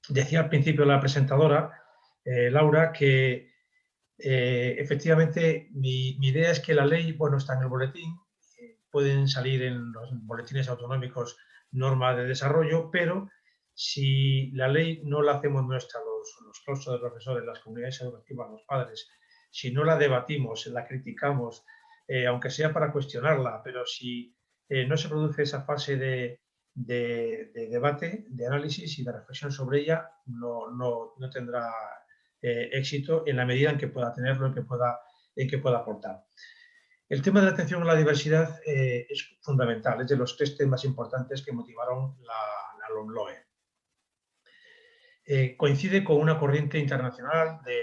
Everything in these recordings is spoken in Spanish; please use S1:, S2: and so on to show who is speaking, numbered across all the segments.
S1: Decía al principio la presentadora, Laura, que efectivamente mi idea es que la ley, bueno, está en el boletín, pueden salir en los boletines autonómicos normas de desarrollo, pero si la ley no la hacemos nuestra, los claustros de profesores, las comunidades educativas, los padres, si no la debatimos, la criticamos, aunque sea para cuestionarla, pero si no se produce esa fase de debate, de análisis y de reflexión sobre ella, no tendrá éxito en la medida en que pueda tenerlo, en que pueda aportar. El tema de la atención a la diversidad es fundamental, es de los 3 temas importantes que motivaron la LOMLOE. Coincide con una corriente internacional de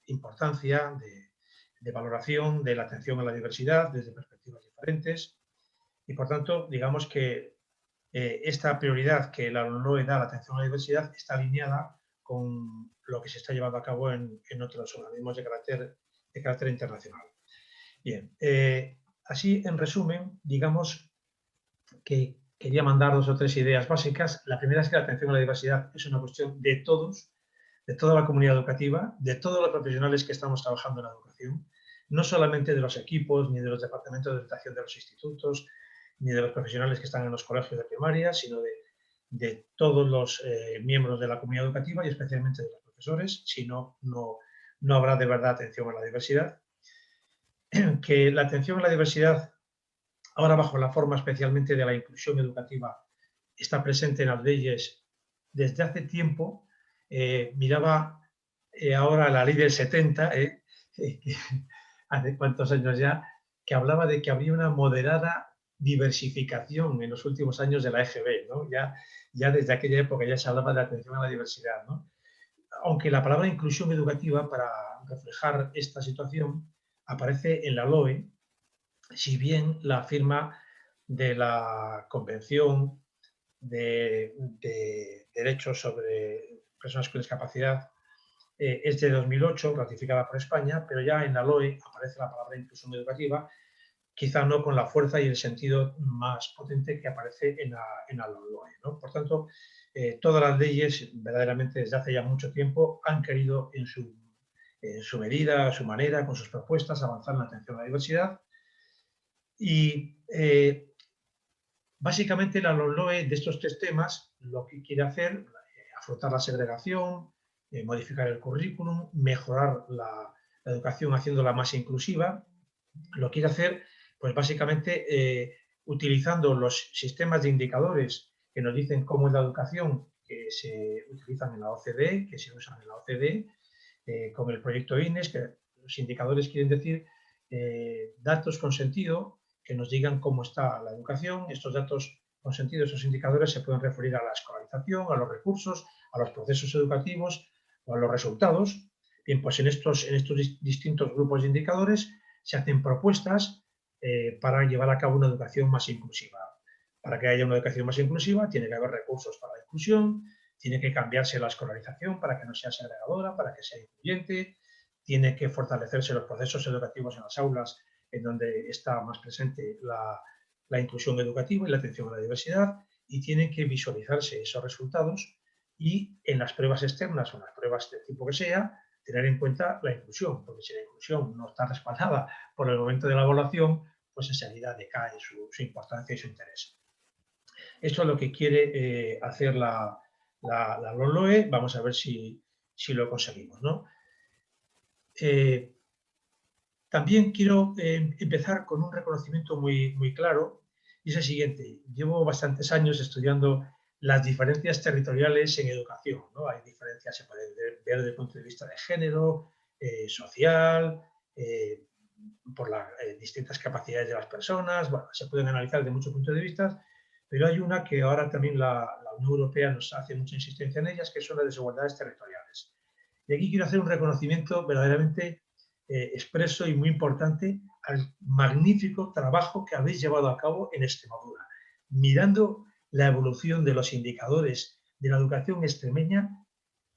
S1: importancia, de valoración de la atención a la diversidad desde perspectivas diferentes y, por tanto, digamos que esta prioridad que la LOMLOE da a la atención a la diversidad está alineada con lo que se está llevando a cabo en otros organismos de carácter internacional. Bien, así en resumen, digamos que quería mandar 2 o 3 ideas básicas. La primera es que la atención a la diversidad es una cuestión de todos, de toda la comunidad educativa, de todos los profesionales que estamos trabajando en la educación, no solamente de los equipos ni de los departamentos de educación de los institutos, ni de los profesionales que están en los colegios de primaria, sino de todos los miembros de la comunidad educativa y especialmente de los profesores, si no, no habrá de verdad atención a la diversidad. Que la atención a la diversidad, ahora bajo la forma especialmente de la inclusión educativa, está presente en las leyes desde hace tiempo. Miraba ahora la ley del 70, hace cuántos años ya, que hablaba de que habría una moderada diversificación en los últimos años de la EGB, ¿no? Ya desde aquella época ya se hablaba de atención a la diversidad, ¿no? Aunque la palabra inclusión educativa, para reflejar esta situación, aparece en la LOE, si bien la firma de la Convención de Derechos sobre Personas con Discapacidad es de 2008, ratificada por España, pero ya en la LOE aparece la palabra inclusión educativa, quizá no con la fuerza y el sentido más potente que aparece en la LOE, ¿no? Por tanto, todas las leyes, verdaderamente desde hace ya mucho tiempo, han querido en su medida, a su manera, con sus propuestas, avanzar en la atención a la diversidad. Y básicamente la LOMLOE de estos 3 temas lo que quiere hacer, afrontar la segregación, modificar el currículum, mejorar la educación haciéndola más inclusiva, lo quiere hacer pues básicamente utilizando los sistemas de indicadores que nos dicen cómo es la educación que se utilizan en la OCDE, que se usan en la OCDE, con el proyecto INES, que los indicadores quieren decir datos con sentido que nos digan cómo está la educación. Estos datos con sentido, esos indicadores se pueden referir a la escolarización, a los recursos, a los procesos educativos o a los resultados. Bien, pues en estos distintos grupos de indicadores se hacen propuestas para llevar a cabo una educación más inclusiva. Para que haya una educación más inclusiva tiene que haber recursos para la inclusión, tiene que cambiarse la escolarización para que no sea segregadora, para que sea incluyente, tiene que fortalecerse los procesos educativos en las aulas en donde está más presente la inclusión educativa y la atención a la diversidad, y tienen que visualizarse esos resultados y en las pruebas externas o en las pruebas del tipo que sea, tener en cuenta la inclusión, porque si la inclusión no está respaldada por el momento de la evaluación, pues enseguida decae su importancia y su interés. Esto es lo que quiere hacer la LOMLOE. Vamos a ver si lo conseguimos, ¿no? También quiero empezar con un reconocimiento muy claro, y es el siguiente. Llevo bastantes años estudiando las diferencias territoriales en educación, ¿no? Hay diferencias, se pueden ver desde el punto de vista de género, social, por las distintas capacidades de las personas, bueno, se pueden analizar desde muchos puntos de vista, pero hay una que ahora también la Unión Europea nos hace mucha insistencia en ellas, que son las desigualdades territoriales. Y aquí quiero hacer un reconocimiento verdaderamente expreso y muy importante al magnífico trabajo que habéis llevado a cabo en Extremadura. Mirando la evolución de los indicadores de la educación extremeña,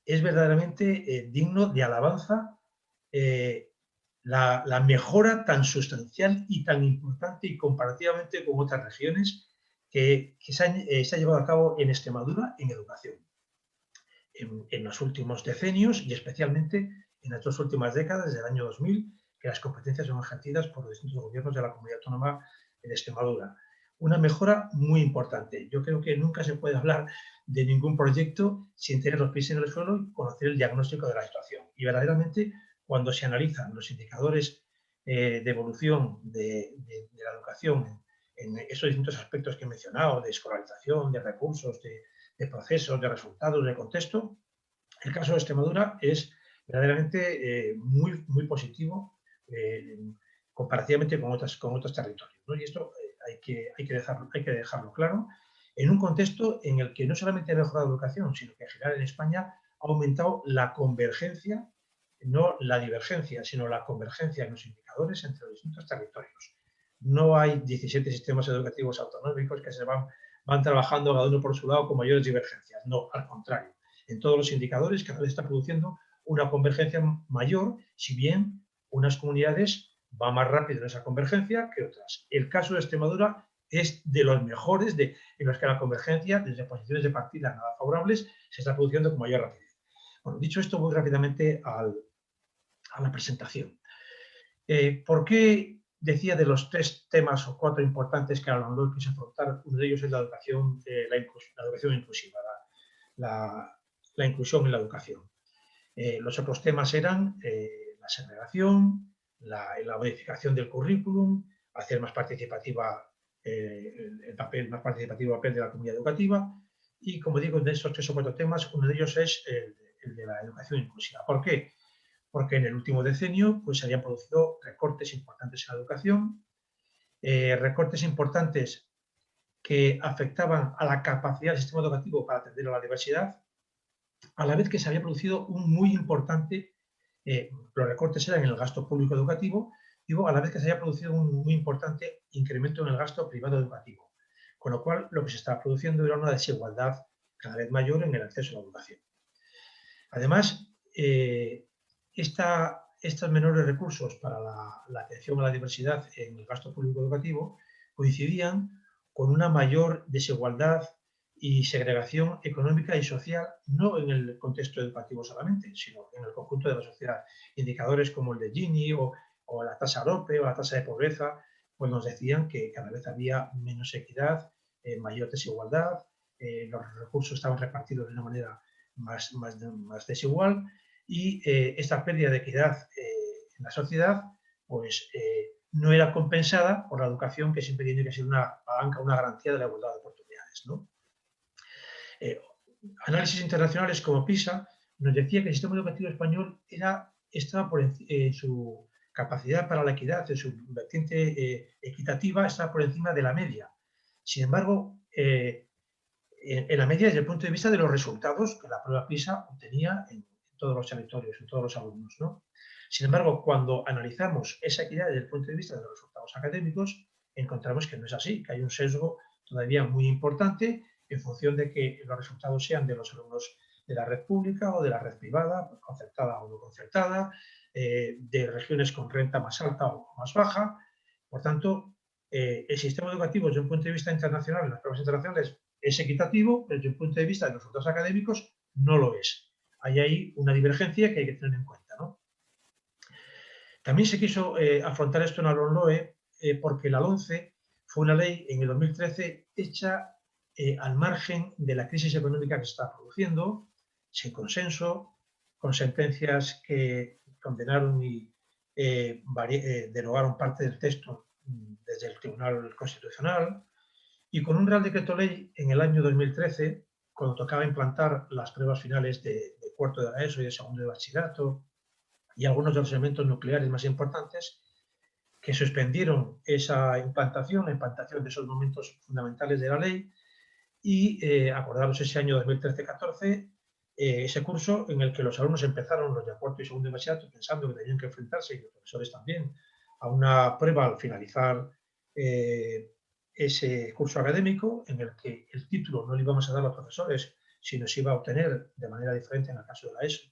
S1: es verdaderamente digno de alabanza la mejora tan sustancial y tan importante y comparativamente con otras regiones que se ha llevado a cabo en Extremadura en educación. en los últimos decenios y especialmente en las 2 últimas décadas, desde el año 2000, que las competencias son ejercidas por los distintos gobiernos de la Comunidad Autónoma de Extremadura. Una mejora muy importante. Yo creo que nunca se puede hablar de ningún proyecto sin tener los pies en el suelo y conocer el diagnóstico de la situación. Y verdaderamente, cuando se analizan los indicadores de evolución de la educación en esos distintos aspectos que he mencionado, de escolarización, de recursos, de procesos, de resultados, de contexto, el caso de Extremadura es verdaderamente muy positivo comparativamente con otros territorios, ¿no? Y esto hay que dejarlo claro en un contexto en el que no solamente ha mejorado la educación, sino que en general en España ha aumentado la convergencia, no la divergencia, sino la convergencia en los indicadores entre los distintos territorios. No hay 17 sistemas educativos autonómicos que van trabajando cada uno por su lado con mayores divergencias. No, al contrario. En todos los indicadores cada vez está produciendo una convergencia mayor, si bien unas comunidades van más rápido en esa convergencia que otras. El caso de Extremadura es de los mejores en los que la convergencia, desde posiciones de partida nada favorables, se está produciendo con mayor rapidez. Bueno, dicho esto, voy rápidamente a la presentación. ¿Por qué decía de los 3 temas o 4 importantes que a la LOE quiso afrontar? Uno de ellos es la educación inclusiva, la inclusión en la educación. Los otros temas eran la segregación, la modificación del currículum, hacer más participativa el papel de la comunidad educativa y, como digo, de esos 3 o 4 temas, uno de ellos es el de la educación inclusiva. ¿Por qué? Porque en el último decenio pues, se habían producido recortes importantes en la educación, recortes importantes que afectaban a la capacidad del sistema educativo para atender a la diversidad, a la vez que se había producido un muy importante, los recortes eran en el gasto público educativo, digo, a la vez que se había producido un muy importante incremento en el gasto privado educativo, con lo cual lo que se estaba produciendo era una desigualdad cada vez mayor en el acceso a la educación. Además, estos menores recursos para la atención a la diversidad en el gasto público educativo coincidían con una mayor desigualdad y segregación económica y social, no en el contexto educativo solamente, sino en el conjunto de la sociedad. Indicadores como el de Gini o la tasa AROPE o la tasa de pobreza, pues nos decían que cada vez había menos equidad, mayor desigualdad, los recursos estaban repartidos de una manera más desigual y esta pérdida de equidad en la sociedad pues no era compensada por la educación, que siempre tiene que ser una palanca, una garantía de la igualdad de oportunidades, ¿no? Análisis internacionales como PISA nos decía que el sistema educativo español estaba en su capacidad para la equidad, en su vertiente equitativa, estaba por encima de la media. Sin embargo, en la media desde el punto de vista de los resultados que la prueba PISA obtenía en todos los territorios, en todos los alumnos, ¿no? Sin embargo, cuando analizamos esa equidad desde el punto de vista de los resultados académicos, encontramos que no es así, que hay un sesgo todavía muy importante en función de que los resultados sean de los alumnos de la red pública o de la red privada, concertada o no concertada, de regiones con renta más alta o más baja. Por tanto, el sistema educativo desde un punto de vista internacional, las pruebas internacionales, es equitativo, pero desde un punto de vista de los resultados académicos no lo es. Hay ahí una divergencia que hay que tener en cuenta, ¿no? También se quiso afrontar esto en la LOMLOE porque la LOMCE fue una ley en el 2013 hecha al margen de la crisis económica que se está produciendo, sin consenso, con sentencias que condenaron y derogaron parte del texto desde el Tribunal Constitucional, y con un Real Decreto Ley en el año 2013, cuando tocaba implantar las pruebas finales de cuarto de la ESO y de segundo de bachillerato y algunos de los elementos nucleares más importantes, que suspendieron esa implantación, la implantación de esos momentos fundamentales de la ley, y acordaros ese año 2013-14, ese curso en el que los alumnos empezaron, los de cuarto y segundo de bachillerato, pensando que tenían que enfrentarse, y los profesores también, a una prueba al finalizar ese curso académico, en el que el título no le íbamos a dar a los profesores, sino se iba a obtener de manera diferente en el caso de la ESO,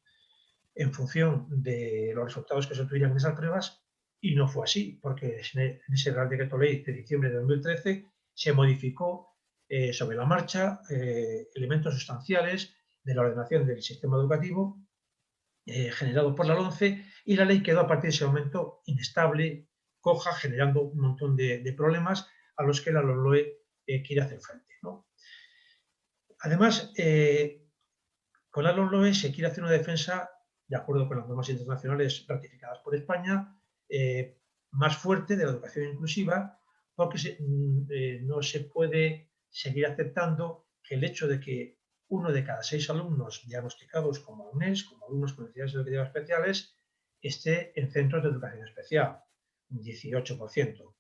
S1: en función de los resultados que se obtuvieran en esas pruebas, y no fue así, porque en ese Real Decreto Ley de diciembre de 2013 se modificó sobre la marcha elementos sustanciales de la ordenación del sistema educativo generado por la LOMCE, y la ley quedó a partir de ese momento inestable, coja, generando un montón de problemas a los que la LOMLOE quiere hacer frente, ¿no? Además, con la LOMLOE se quiere hacer una defensa, de acuerdo con las normas internacionales ratificadas por España, más fuerte de la educación inclusiva, porque no se puede seguir aceptando que el hecho de que 1 de cada 6 alumnos diagnosticados como AUNES, como alumnos con necesidades educativas especiales, esté en centros de educación especial, un 18%.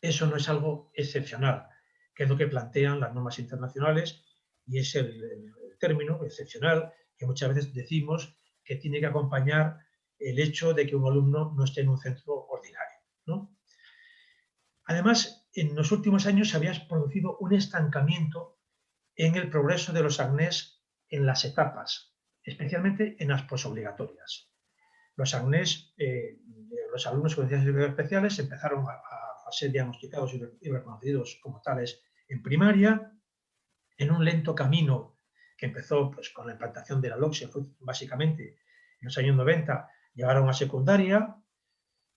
S1: Eso no es algo excepcional, que es lo que plantean las normas internacionales, y es el término excepcional que muchas veces decimos que tiene que acompañar el hecho de que un alumno no esté en un centro ordinario, ¿no? Además, en los últimos años se había producido un estancamiento en el progreso de los AGNES en las etapas, especialmente en las posobligatorias. Los AGNES, los alumnos con necesidades especiales, empezaron a ser diagnosticados y reconocidos como tales en primaria, en un lento camino que empezó pues, con la implantación de la LOMCE, básicamente en los años 90, llegaron a secundaria,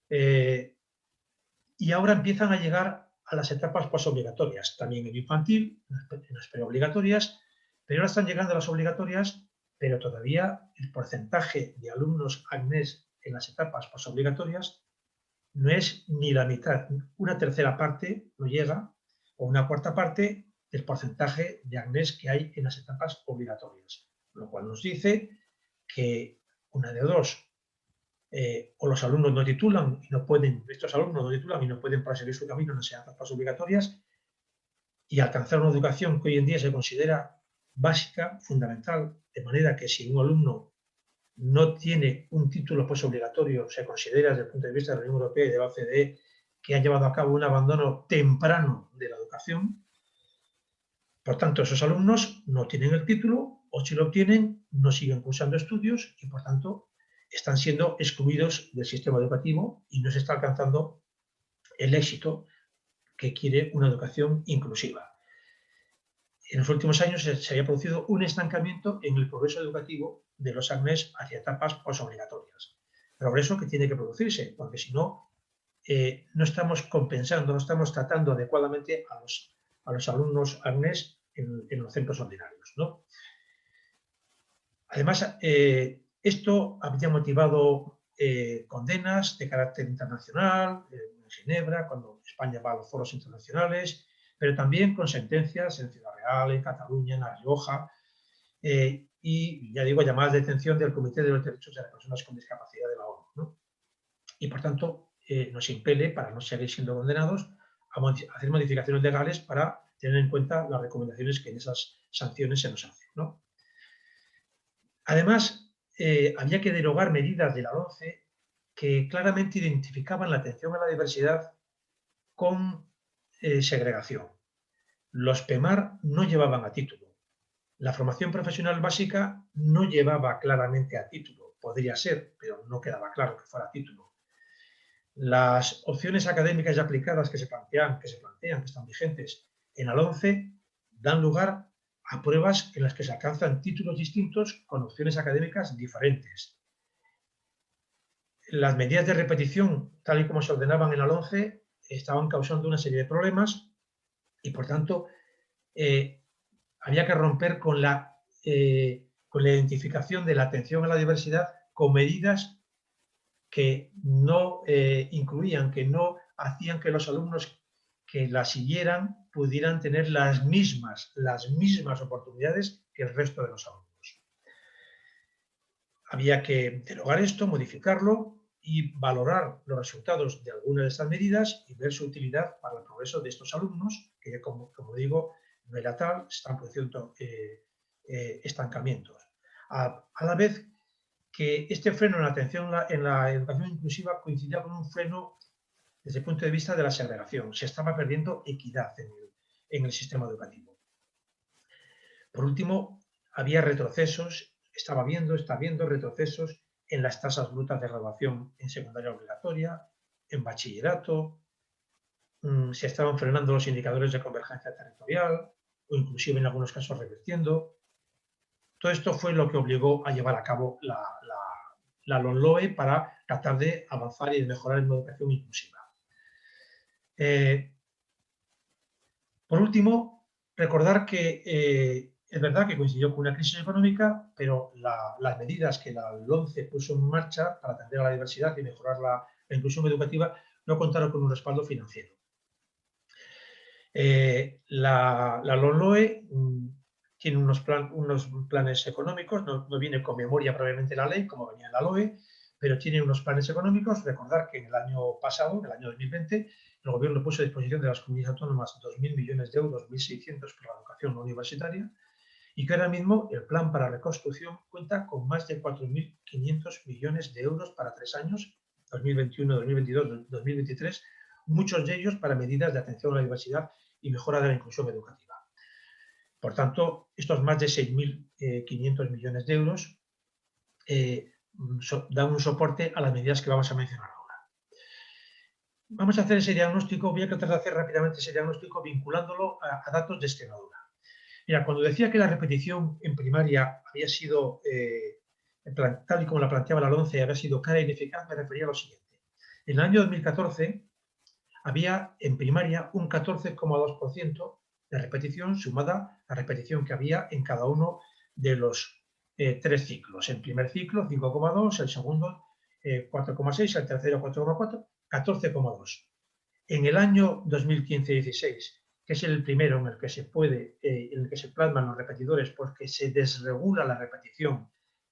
S1: y ahora empiezan a llegar a las etapas posobligatorias, también en infantil, en las preobligatorias, pero ahora están llegando a las obligatorias, pero todavía el porcentaje de alumnos AGNES en las etapas posobligatorias no es ni la mitad, una tercera parte no llega, o una cuarta parte del porcentaje de AGNES que hay en las etapas obligatorias, lo cual nos dice que una de dos, o los alumnos no titulan y no pueden, estos alumnos no titulan y no pueden proseguir su camino en las etapas obligatorias y alcanzar una educación que hoy en día se considera básica, fundamental, de manera que si un alumno no tiene un título posobligatorio, se considera desde el punto de vista de la Unión Europea y de la OCDE que ha llevado a cabo un abandono temprano de la educación. Por tanto, esos alumnos no tienen el título, o si lo obtienen, no siguen cursando estudios y, por tanto, están siendo excluidos del sistema educativo y no se está alcanzando el éxito que quiere una educación inclusiva. En los últimos años se había producido un estancamiento en el progreso educativo de los AGNES hacia etapas posobligatorias. Progreso que tiene que producirse, porque si no, no estamos compensando, no estamos tratando adecuadamente a los alumnos AGNES en los centros ordinarios, ¿no? Además, esto había motivado condenas de carácter internacional, en Ginebra, cuando España va a los foros internacionales, pero también con sentencias en Ciudad Real, en Cataluña, en La Rioja, y ya digo, llamadas de atención del Comité de los Derechos de las Personas con Discapacidad de la ONU, ¿no? Y por tanto, nos impele, para no seguir siendo condenados, a hacer modificaciones legales para tener en cuenta las recomendaciones que en esas sanciones se nos hacen, ¿no? Además, había que derogar medidas de la LOMCE que claramente identificaban la atención a la diversidad con segregación. Los PEMAR no llevaban a título. La formación profesional básica no llevaba claramente a título. Podría ser, pero no quedaba claro que fuera a título. Las opciones académicas y aplicadas que se plantean, que están vigentes en la LOMCE, dan lugar a pruebas en las que se alcanzan títulos distintos con opciones académicas diferentes. Las medidas de repetición, tal y como se ordenaban en la LOMCE, estaban causando una serie de problemas y, por tanto, había que romper con la identificación de la atención a la diversidad con medidas que no incluían, que no hacían que los alumnos que la siguieran pudieran tener las mismas oportunidades que el resto de los alumnos. Había que derogar esto, modificarlo y valorar los resultados de algunas de estas medidas y ver su utilidad para el progreso de estos alumnos, que como digo, no era tal, están produciendo estancamientos. A la vez que este freno en la atención en la educación inclusiva coincidía con un freno desde el punto de vista de la segregación. Se estaba perdiendo equidad en el sistema educativo. Por último, había retrocesos, está habiendo retrocesos en las tasas brutas de graduación en secundaria obligatoria, en bachillerato, se estaban frenando los indicadores de convergencia territorial, o inclusive en algunos casos revirtiendo. Todo esto fue lo que obligó a llevar a cabo la LOMLOE para tratar de avanzar y de mejorar en la educación inclusiva. Por último, recordar que es verdad que coincidió con una crisis económica, pero las medidas que la LOMCE puso en marcha para atender a la diversidad y mejorar la inclusión educativa no contaron con un respaldo financiero. La LOMLOE tiene unos planes económicos, no viene con memoria probablemente la ley, como venía en la LOE, pero tiene unos planes económicos. Recordar que en el año pasado, en el año 2020, el Gobierno puso a disposición de las comunidades autónomas 2.000 millones de euros, 1.600 para la educación no universitaria, y que ahora mismo el plan para reconstrucción cuenta con más de 4.500 millones de euros para 3 años, 2021, 2022, 2023, muchos de ellos para medidas de atención a la diversidad y mejora de la inclusión educativa. Por tanto, estos más de 6.500 millones de euros dan un soporte a las medidas que vamos a mencionar ahora. Vamos a hacer ese diagnóstico, voy a tratar de hacer rápidamente ese diagnóstico vinculándolo a datos de Extremadura. Mira, cuando decía que la repetición en primaria había sido, tal y como la planteaba la LOMCE, había sido cara e ineficaz, me refería a lo siguiente. En el año 2014 había en primaria un 14,2% de repetición sumada a la repetición que había en cada uno de los 3 ciclos. El primer ciclo, 5,2, el segundo, 4,6, el tercero, 4,4, 14,2. En el año 2015-16, que es el primero en el que se plasman los repetidores porque se desregula la repetición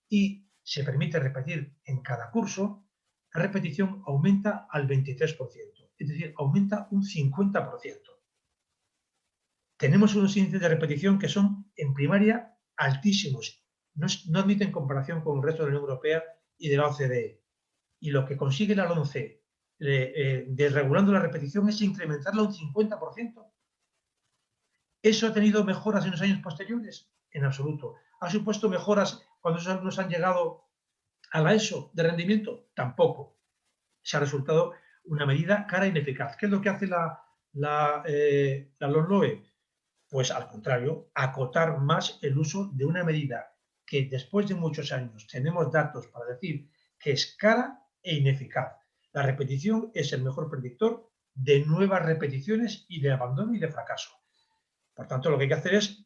S1: y se permite repetir en cada curso, la repetición aumenta al 23%, es decir, aumenta un 50%. Tenemos unos índices de repetición que son en primaria altísimos, no admiten comparación con el resto de la Unión Europea y de la OCDE. Y lo que consigue la LOMCE desregulando la repetición es incrementarla un 50%. ¿Eso ha tenido mejoras en los años posteriores? En absoluto. ¿Ha supuesto mejoras cuando esos alumnos han llegado a la ESO de rendimiento? Tampoco. Se ha resultado una medida cara e ineficaz. ¿Qué es lo que hace la LOMLOE? Pues al contrario, acotar más el uso de una medida que después de muchos años tenemos datos para decir que es cara e ineficaz. La repetición es el mejor predictor de nuevas repeticiones y de abandono y de fracaso. Por tanto, lo que hay que hacer es,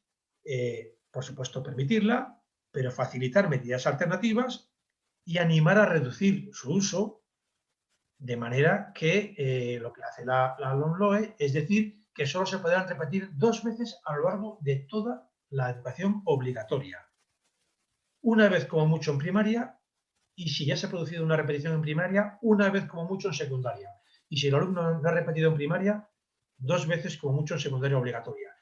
S1: por supuesto, permitirla, pero facilitar medidas alternativas y animar a reducir su uso de manera que lo que hace la LOMLOE es decir que solo se podrán repetir 2 veces a lo largo de toda la educación obligatoria. Una vez como mucho en primaria y si ya se ha producido una repetición en primaria, una vez como mucho en secundaria. Y si el alumno no ha repetido en primaria, 2 veces como mucho en secundaria obligatoria.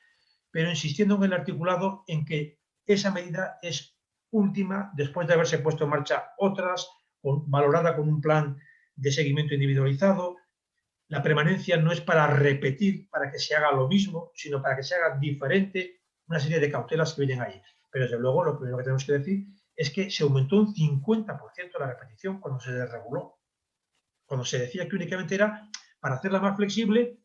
S1: Pero insistiendo en el articulado en que esa medida es última después de haberse puesto en marcha otras, valorada con un plan de seguimiento individualizado. La permanencia no es para repetir, para que se haga lo mismo, sino para que se haga diferente, una serie de cautelas que vienen ahí. Pero desde luego lo primero que tenemos que decir es que se aumentó un 50% la repetición cuando se desreguló. Cuando se decía que únicamente era para hacerla más flexible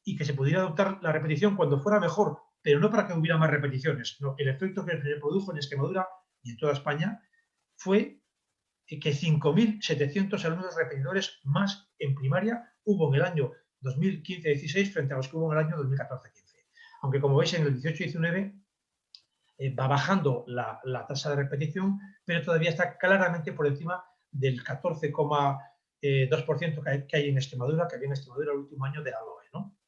S1: y que se pudiera adoptar la repetición cuando fuera mejor, pero no para que hubiera más repeticiones. No, el efecto que se produjo en Extremadura y en toda España fue que 5.700 alumnos repetidores más en primaria hubo en el año 2015-16 frente a los que hubo en el año 2014-15. Aunque como veis en el 18-19 va bajando la tasa de repetición, pero todavía está claramente por encima del 14,2% que hay en Extremadura, que había en Extremadura el último año de la LOE, ¿no?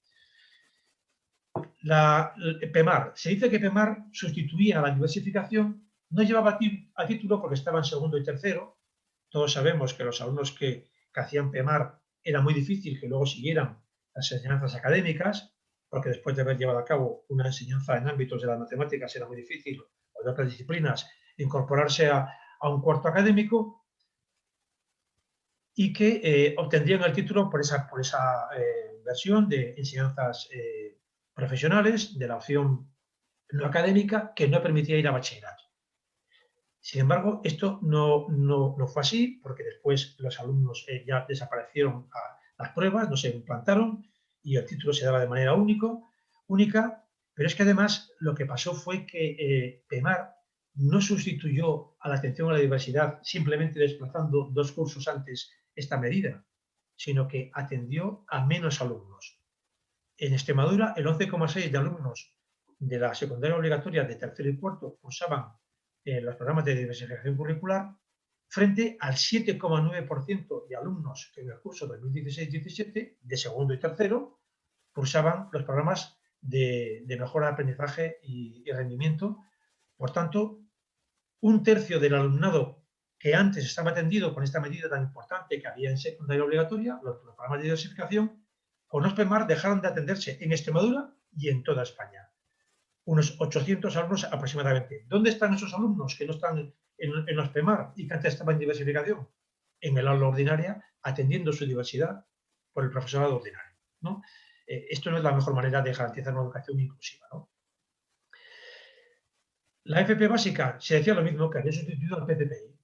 S1: PEMAR. Se dice que PEMAR sustituía a la diversificación, no llevaba a título porque estaba en segundo y tercero. Todos sabemos que los alumnos que hacían PEMAR era muy difícil que luego siguieran las enseñanzas académicas, porque después de haber llevado a cabo una enseñanza en ámbitos de las matemáticas era muy difícil, o de otras disciplinas, incorporarse a un cuarto académico, y que obtendrían el título por esa versión de enseñanzas profesionales, de la opción no académica, que no permitía ir a bachillerato. Sin embargo, esto no fue así, porque después los alumnos ya desaparecieron las pruebas, no se implantaron y el título se daba de manera única, pero es que además lo que pasó fue que PEMAR no sustituyó a la atención a la diversidad simplemente desplazando 2 cursos antes esta medida, sino que atendió a menos alumnos. En Extremadura, el 11,6% de alumnos de la secundaria obligatoria de tercero y cuarto cursaban los programas de diversificación curricular, frente al 7,9% de alumnos que en el curso 2016-17, de segundo y tercero, cursaban los programas de mejora de aprendizaje y rendimiento. Por tanto, un tercio del alumnado que antes estaba atendido con esta medida tan importante que había en secundaria obligatoria, los programas de diversificación, con OSPEMAR dejaron de atenderse en Extremadura y en toda España. Unos 800 alumnos aproximadamente. ¿Dónde están esos alumnos que no están en OSPEMAR y que antes estaban en diversificación? En el aula ordinaria, atendiendo su diversidad por el profesorado ordinario, ¿no? Esto no es la mejor manera de garantizar una educación inclusiva, ¿no? La FP básica se decía lo mismo, que había sustituido al PCPI,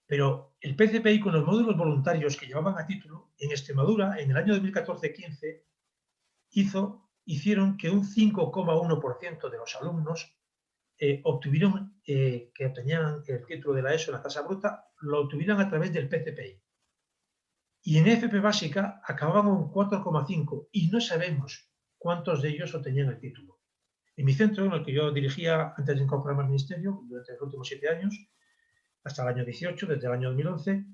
S1: pero el PCPI con los módulos voluntarios que llevaban a título, en Extremadura, en el año 2014-15, hicieron que un 5,1% de los alumnos que obtenían el título de la ESO en la tasa bruta, lo obtuvieran a través del PCPI. Y en FP básica acababan un 4,5% y no sabemos cuántos de ellos obtenían el título. En mi centro, en el que yo dirigía antes de incorporarme al ministerio, durante los últimos 7 años, hasta el año 18, desde el año 2011,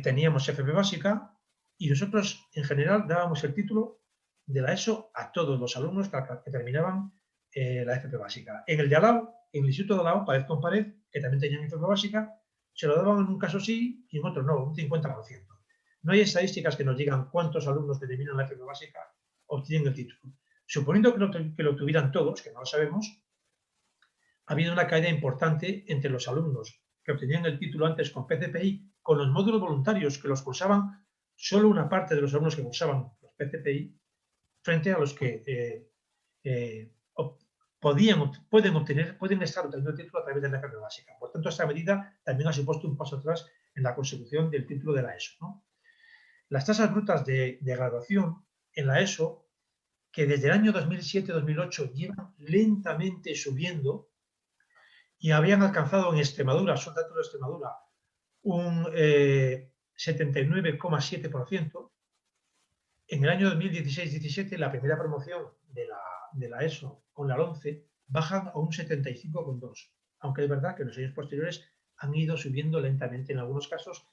S1: teníamos FP básica y nosotros, en general, dábamos el título de la ESO a todos los alumnos que terminaban la FP básica. En el de Alao, en el Instituto de Alao, pared con pared, que también tenían FP básica, se lo daban en un caso sí y en otro no, un 50%. No hay estadísticas que nos digan cuántos alumnos que terminan la FP básica obtienen el título. Suponiendo que lo tuvieran todos, que no lo sabemos, ha habido una caída importante entre los alumnos que obtenían el título antes con PCPI, con los módulos voluntarios que los cursaban solo una parte de los alumnos que cursaban los PCPI, frente a los que pueden estar obteniendo el título a través de la FP básica. Por tanto, esta medida también ha supuesto un paso atrás en la consecución del título de la ESO, ¿no? Las tasas brutas de graduación en la ESO, que desde el año 2007-2008 llevan lentamente subiendo y habían alcanzado en Extremadura, son datos de Extremadura, un 79,7%. En el año 2016-17, la primera promoción de la ESO con la 11 bajan a un 75,2%, aunque es verdad que en los años posteriores han ido subiendo lentamente. En algunos casos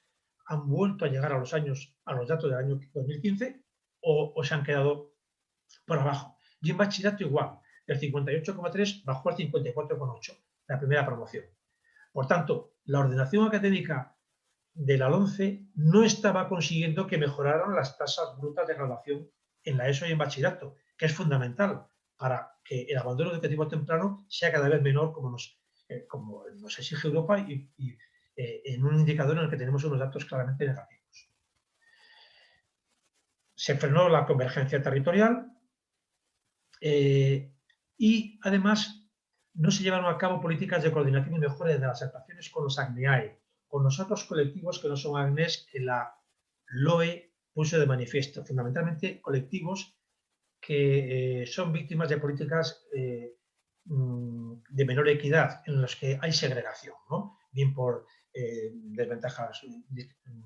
S1: han vuelto a llegar a los datos del año 2015 o se han quedado por abajo. Y en bachillerato igual, el 58,3 bajó al 54,8, la primera promoción. Por tanto, la ordenación académica de la 11 no estaba consiguiendo que mejoraran las tasas brutas de graduación en la ESO y en bachillerato, que es fundamental para que el abandono educativo temprano sea cada vez menor, como nos exige Europa y en un indicador en el que tenemos unos datos claramente negativos. Se frenó la convergencia territorial y, además, no se llevaron a cabo políticas de coordinación y mejora de las actuaciones con los ACNEAE, con los otros colectivos que no son ACNES que la LOE puso de manifiesto, fundamentalmente colectivos que son víctimas de políticas de menor equidad, en los que hay segregación, ¿no? Bien por desventajas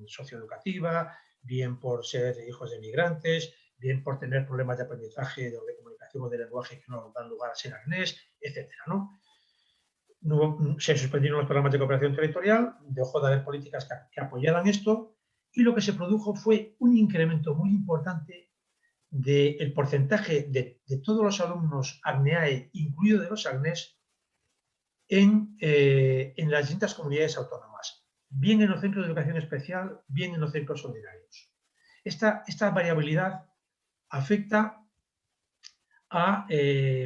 S1: socioeducativas, bien por ser hijos de migrantes, bien por tener problemas de aprendizaje o de comunicación o de lenguaje que no dan lugar a ser ACNES, etcétera, ¿no? Se suspendieron los programas de cooperación territorial, dejó de haber políticas que apoyaran esto, y lo que se produjo fue un incremento muy importante del porcentaje de todos los alumnos ACNEAE, incluido de los ACNES, en las distintas comunidades autónomas, bien en los centros de educación especial, bien en los centros ordinarios. Esta variabilidad afecta a,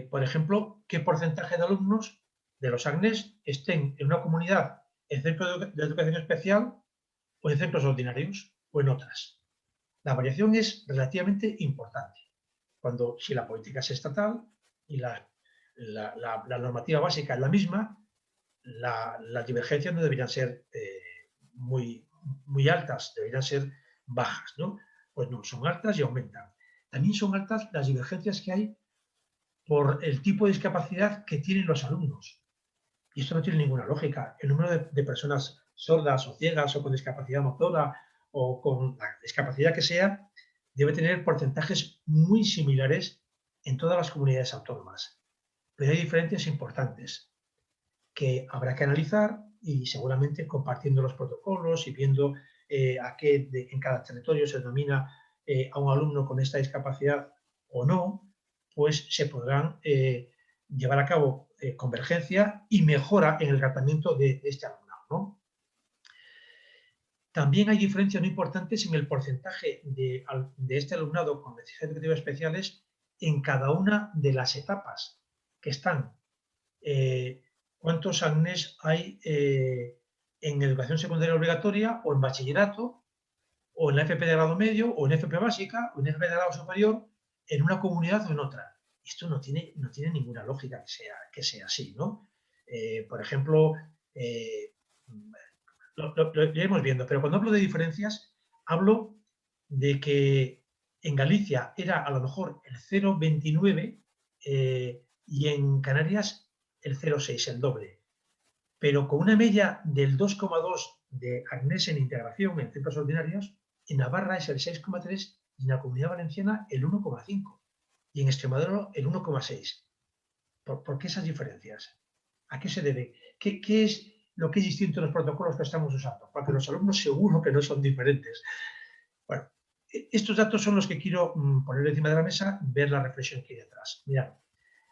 S1: por ejemplo, qué porcentaje de alumnos de los ACNES estén en una comunidad en centros de educación especial o en centros ordinarios o en otras. La variación es relativamente importante. Si la política es estatal y la normativa básica es la misma, las divergencias no deberían ser muy altas, deberían ser bajas, ¿no? Pues no, son altas y aumentan. También son altas las divergencias que hay por el tipo de discapacidad que tienen los alumnos. Y esto no tiene ninguna lógica. El número de personas sordas o ciegas o con discapacidad motora o con la discapacidad que sea, debe tener porcentajes muy similares en todas las comunidades autónomas. Pero hay diferencias importantes que habrá que analizar y seguramente compartiendo los protocolos y viendo en cada territorio se denomina a un alumno con esta discapacidad o no, pues se podrán llevar a cabo convergencia y mejora en el tratamiento de este alumnado, ¿no? También hay diferencias muy importantes en el porcentaje de este alumnado con necesidades educativas especiales en cada una de las etapas que están. ¿Cuántos AGNES hay en educación secundaria obligatoria o en bachillerato o en la FP de grado medio o en FP básica o en FP de grado superior en una comunidad o en otra? Esto no tiene ninguna lógica que sea así, ¿no? Por ejemplo, lo iremos viendo, pero cuando hablo de diferencias, hablo de que en Galicia era a lo mejor el 0,29 y en Canarias el 0,6, el doble. Pero con una media del 2,2 de AGNES en integración en centros ordinarios, en Navarra es el 6,3 y en la Comunidad Valenciana el 1,5 y en Extremadura el 1,6. ¿Por qué esas diferencias? ¿A qué se debe? ¿Qué es lo que es distinto en los protocolos que estamos usando? Porque los alumnos seguro que no son diferentes. Bueno, estos datos son los que quiero poner encima de la mesa, ver la reflexión que hay detrás. Mirad,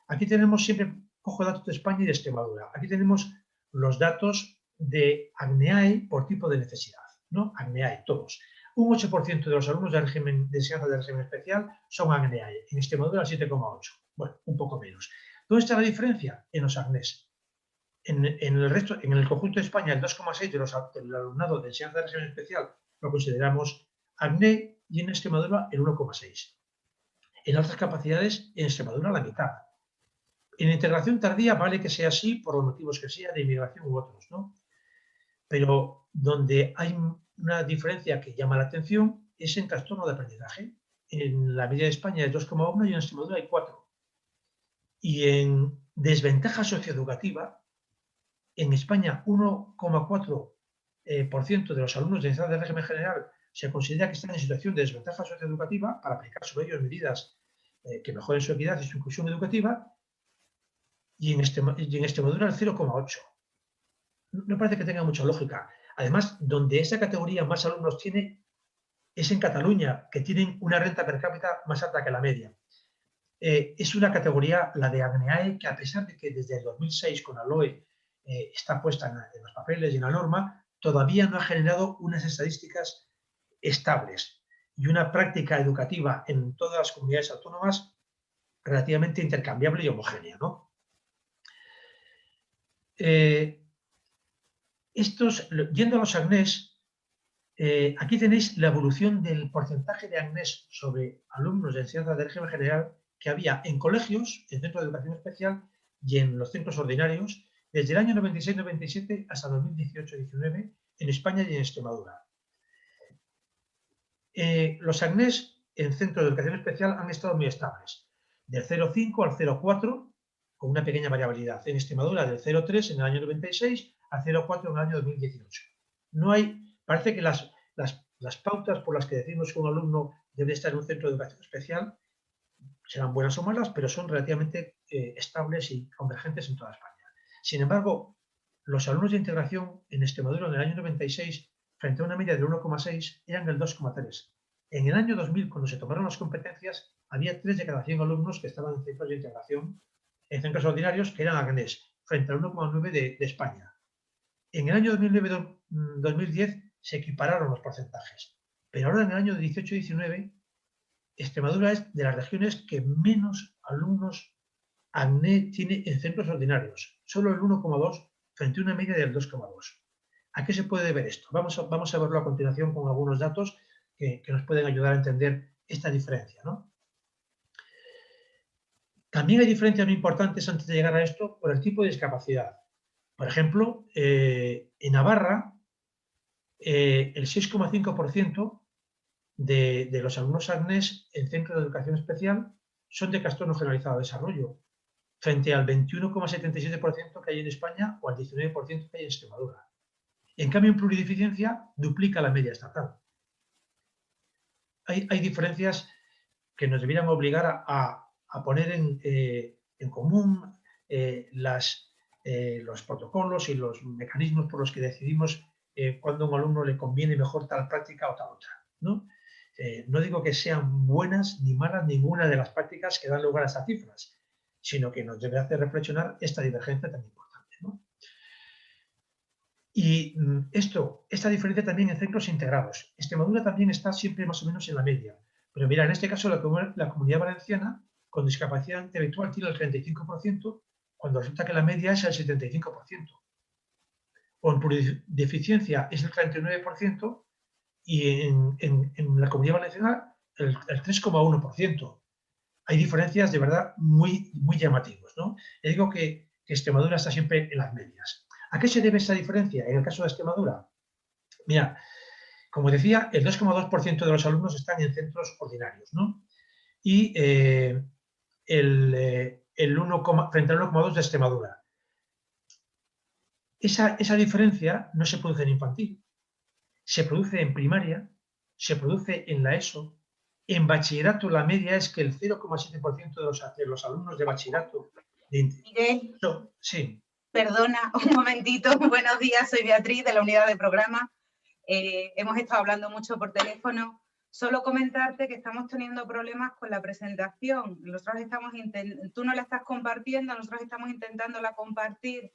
S1: aquí tenemos siempre, cojo datos de España y de Extremadura. Aquí tenemos los datos de AGNEAE por tipo de necesidad, ¿no? AGNEAE, todos. Un 8% de los alumnos de enseñanza de régimen especial son AGNEAE. En Extremadura, 7,8. Bueno, un poco menos. ¿Dónde está la diferencia? En los AGNES. En el conjunto de España, el 2,6 del alumnado de enseñanza de régimen especial lo consideramos AGNE y en Extremadura el 1,6. En otras capacidades, en Extremadura la mitad. En integración tardía vale que sea así por los motivos que sea, de inmigración u otros, ¿no? Pero donde hay una diferencia que llama la atención es en trastorno de aprendizaje. En la media de España es 2,1 y en Extremadura hay 4. Y en desventaja socioeducativa, en España 1,4% de los alumnos de enseñanza de régimen general se considera que están en situación de desventaja socioeducativa para aplicar sobre ellos medidas que mejoren su equidad y su inclusión educativa, y en Extremadura el 0,8. No parece que tenga mucha lógica. Además, donde esa categoría más alumnos tiene es en Cataluña, que tienen una renta per cápita más alta que la media. Es una categoría, la de AGNEAE, que a pesar de que desde el 2006 con la LOE está puesta en los papeles y en la norma, todavía no ha generado unas estadísticas estables y una práctica educativa en todas las comunidades autónomas relativamente intercambiable y homogénea, ¿no? Yendo a los AGNES, aquí tenéis la evolución del porcentaje de AGNES sobre alumnos de enseñanza de régimen general que había en colegios, en centros de educación especial y en los centros ordinarios desde el año 96-97 hasta 2018-19 en España y en Extremadura. Los AGNES en centros de educación especial han estado muy estables, del 0,5 al 0,4 con una pequeña variabilidad. En Extremadura del 0,3 en el año 96 al 0,4 en el año 2018. No hay, parece que las pautas por las que decimos que un alumno debe estar en un centro de educación especial serán buenas o malas, pero son relativamente estables y convergentes en toda España. Sin embargo, los alumnos de integración en Extremadura en el año 96, frente a una media del 1,6, eran del 2,3. En el año 2000, cuando se tomaron las competencias, había 3 de cada 100 alumnos que estaban en centros de integración, en centros ordinarios, que eran AGNES, frente al 1,9 de España. En el año 2009-2010 se equipararon los porcentajes, pero ahora en el año 18-19 Extremadura es de las regiones que menos alumnos AGNE tiene en centros ordinarios, solo el 1,2 frente a una media del 2,2. ¿A qué se puede deber esto? Vamos a verlo a continuación con algunos datos que nos pueden ayudar a entender esta diferencia, ¿no? También hay diferencias muy importantes antes de llegar a esto por el tipo de discapacidad. Por ejemplo, en Navarra, el 6,5% de los alumnos AGNES en centros de educación especial son de trastorno generalizado de desarrollo, frente al 21,77% que hay en España o al 19% que hay en Extremadura. En cambio, en plurideficiencia duplica la media estatal. Hay diferencias que nos debieran obligar a poner en común los protocolos y los mecanismos por los que decidimos cuándo a un alumno le conviene mejor tal práctica o tal otra, ¿no? No digo que sean buenas ni malas ninguna de las prácticas que dan lugar a esas cifras, sino que nos debe hacer reflexionar esta divergencia tan importante, ¿no? Y esta diferencia también en centros integrados. Extremadura también está siempre más o menos en la media. Pero mira, en este caso la Comunidad Valenciana con discapacidad intelectual tiene el 35%, cuando resulta que la media es el 75%. O en plurideficiencia es el 39% y en la Comunidad Valenciana el 3,1%. Hay diferencias de verdad muy, muy llamativas, ¿no? Le digo que Extremadura está siempre en las medias. ¿A qué se debe esa diferencia en el caso de Extremadura? Mira, como decía, el 2,2% de los alumnos están en centros ordinarios, ¿no? Y el 1, frente al 1,2% de Extremadura. Esa diferencia no se produce en infantil, se produce en primaria, se produce en la ESO. En bachillerato la media es que el 0,7% de los alumnos de bachillerato...
S2: Miguel,
S1: sí.
S2: Perdona, un momentito. Buenos días, soy Beatriz de la unidad de programa. Hemos estado hablando mucho por teléfono. Solo comentarte que estamos teniendo problemas con la presentación. Tú no la estás compartiendo, nosotros estamos intentándola compartir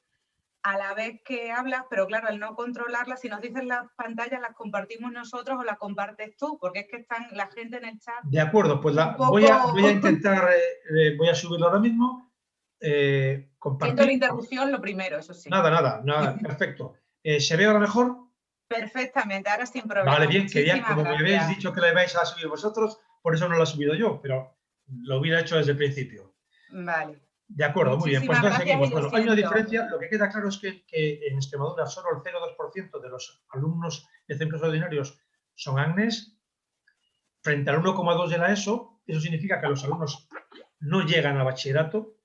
S2: a la vez que hablas, pero claro, al no controlarla, si nos dices las pantallas, las compartimos nosotros o las compartes tú, porque es que están la gente en el chat.
S1: De acuerdo, pues voy a intentar, voy a subirlo ahora mismo. Compartir.
S2: Siento la interrupción, lo primero, eso sí.
S1: Nada, perfecto. ¿Se ve ahora mejor?
S2: Perfectamente, ahora sin problema.
S1: Vale, bien, como me habéis dicho que la vais a subir vosotros, por eso no la he subido yo, pero lo hubiera hecho desde el principio.
S2: Vale.
S1: De acuerdo, muy bien. Pues entonces seguimos. Bueno, hay una diferencia. Lo que queda claro es que en Extremadura solo el 0,2% de los alumnos de centros ordinarios son AGNES, frente al 1,2% de la ESO. Eso significa que los alumnos no llegan a bachillerato.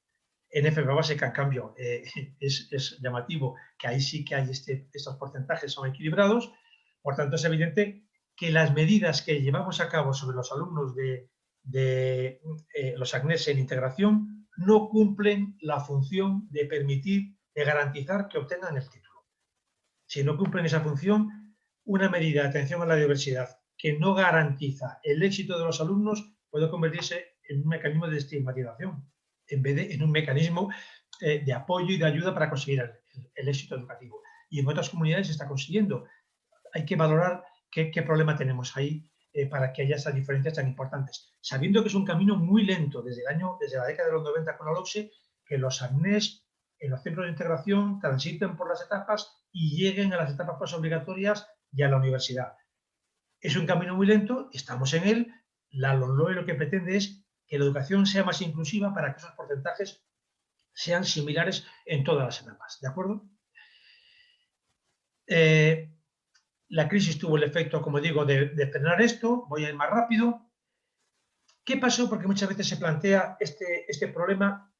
S1: En FP básica, en cambio, es llamativo que ahí sí que hay estos porcentajes son equilibrados. Por tanto, es evidente que las medidas que llevamos a cabo sobre los alumnos de los AGNES en integración no cumplen la función de permitir, de garantizar que obtengan el título. Si no cumplen esa función, una medida de atención a la diversidad que no garantiza el éxito de los alumnos puede convertirse en un mecanismo de estigmatización, en vez de en un mecanismo de apoyo y de ayuda para conseguir el éxito educativo. Y en otras comunidades se está consiguiendo. Hay que valorar qué problema tenemos ahí para que haya esas diferencias tan importantes. Sabiendo que es un camino muy lento desde la década de los 90 con la LOCSE, que los AGNES en los centros de integración transiten por las etapas y lleguen a las etapas postobligatorias y a la universidad. Es un camino muy lento, estamos en él. La LOMLOE lo que pretende es que la educación sea más inclusiva para que esos porcentajes sean similares en todas las etapas, ¿de acuerdo? La crisis tuvo el efecto, como digo, de frenar esto. Voy a ir más rápido. ¿Qué pasó? Porque muchas veces se plantea este problema.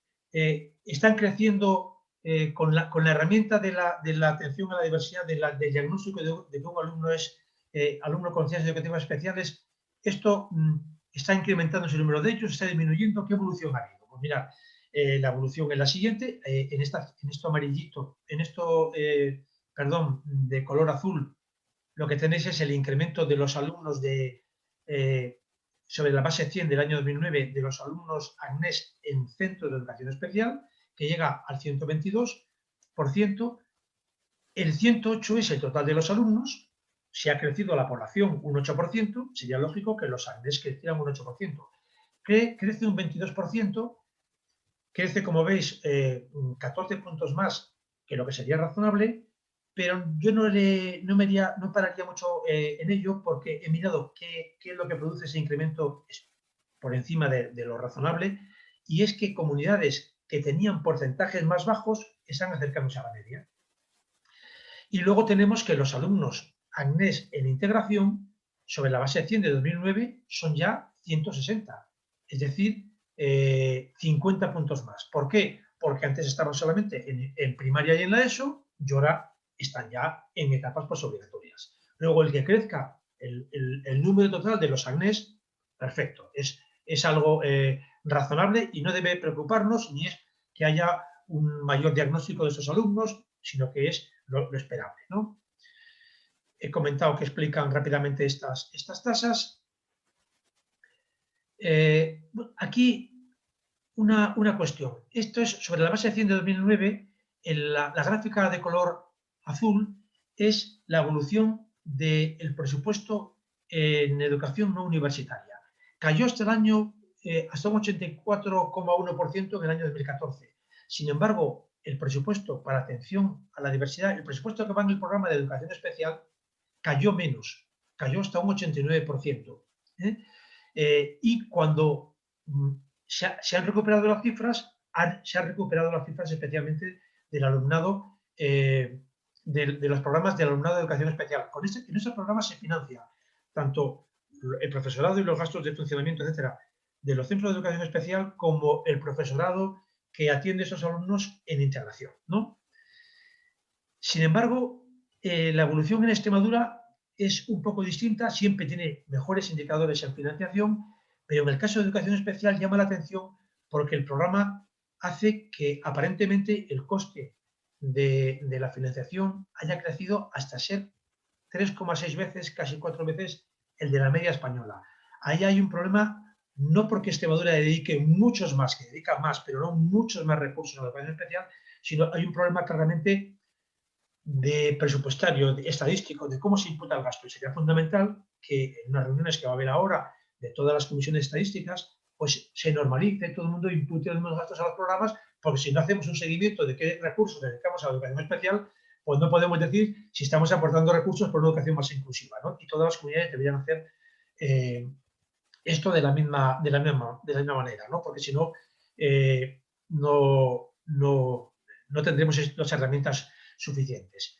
S1: Están creciendo con la herramienta de la atención a la diversidad, del diagnóstico de que un alumno es alumno con necesidades educativas especiales. Esto está incrementando el número de ellos, está disminuyendo. ¿Qué evolución ha habido? Pues mirad, la evolución es la siguiente. En esto amarillito, perdón, de color azul, lo que tenéis es el incremento de los alumnos sobre la base 100 del año 2009 de los alumnos AGNES en centros de educación especial, que llega al 122%. El 108 es el total de los alumnos. Si ha crecido la población un 8%, sería lógico que los AGNES crecieran un 8%. Crece un 22%, crece, como veis, 14 puntos más que lo que sería razonable, pero yo no pararía mucho en ello, porque he mirado qué es lo que produce ese incremento por encima de lo razonable, y es que comunidades que tenían porcentajes más bajos están acercándose a la media. Y luego tenemos que los alumnos AGNES en integración, sobre la base 100 de 2009, son ya 160, es decir, 50 puntos más. ¿Por qué? porque antes estaban solamente en primaria y en la ESO, y ahora están ya en etapas postobligatorias. Luego, el que crezca el número total de los AGNES, perfecto, es algo razonable y no debe preocuparnos ni es que haya un mayor diagnóstico de esos alumnos, sino que es lo esperable, ¿no? He comentado que explican rápidamente estas tasas. Aquí una cuestión. Esto es sobre la base de 100 de 2009. La gráfica de color azul es la evolución del presupuesto en educación no universitaria. Cayó hasta el año, hasta un 84,1% en el año 2014. Sin embargo, el presupuesto para atención a la diversidad, el presupuesto que va en el programa de educación especial, cayó menos, cayó hasta un 89%. Y cuando se han recuperado las cifras, se han recuperado las cifras especialmente del alumnado, de los programas del alumnado de educación especial. En esos programas se financia tanto el profesorado y los gastos de funcionamiento, etcétera, de los centros de educación especial, como el profesorado que atiende a esos alumnos en integración, ¿no? Sin embargo, la evolución en Extremadura es un poco distinta, siempre tiene mejores indicadores en financiación, pero en el caso de educación especial llama la atención porque el programa hace que aparentemente el coste de la financiación haya crecido hasta ser 3,6 veces, casi 4 veces el de la media española. Ahí hay un problema, no porque Extremadura dedique muchos más, que dedica más, pero no muchos más recursos a la educación especial, sino hay un problema claramente de presupuestario, de estadístico, de cómo se imputa el gasto. Y sería fundamental que en unas reuniones que va a haber ahora de todas las comisiones estadísticas, pues se normalice, todo el mundo impute los mismos gastos a los programas, porque si no hacemos un seguimiento de qué recursos dedicamos a la educación especial, pues no podemos decir si estamos aportando recursos por una educación más inclusiva, ¿no? Y todas las comunidades deberían hacer esto de la misma manera, ¿no? Porque si no, no tendremos las herramientas suficientes.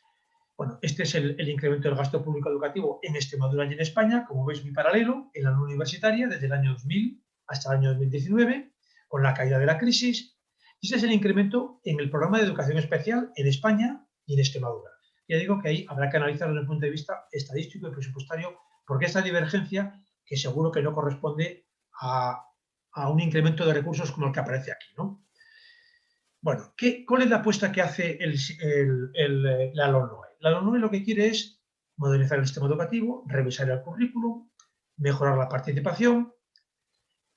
S1: Bueno, este es el incremento del gasto público educativo en Extremadura y en España, como veis, muy paralelo, en la no universitaria, desde el año 2000 hasta el año 2019, con la caída de la crisis. Y este es el incremento en el programa de educación especial en España y en Extremadura. Ya digo que ahí habrá que analizarlo desde el punto de vista estadístico y presupuestario, porque esta divergencia, que seguro que no corresponde a un incremento de recursos como el que aparece aquí, ¿no? Bueno, ¿cuál es la apuesta que hace la LOMLOE? La LOMLOE lo que quiere es modernizar el sistema educativo, revisar el currículum, mejorar la participación,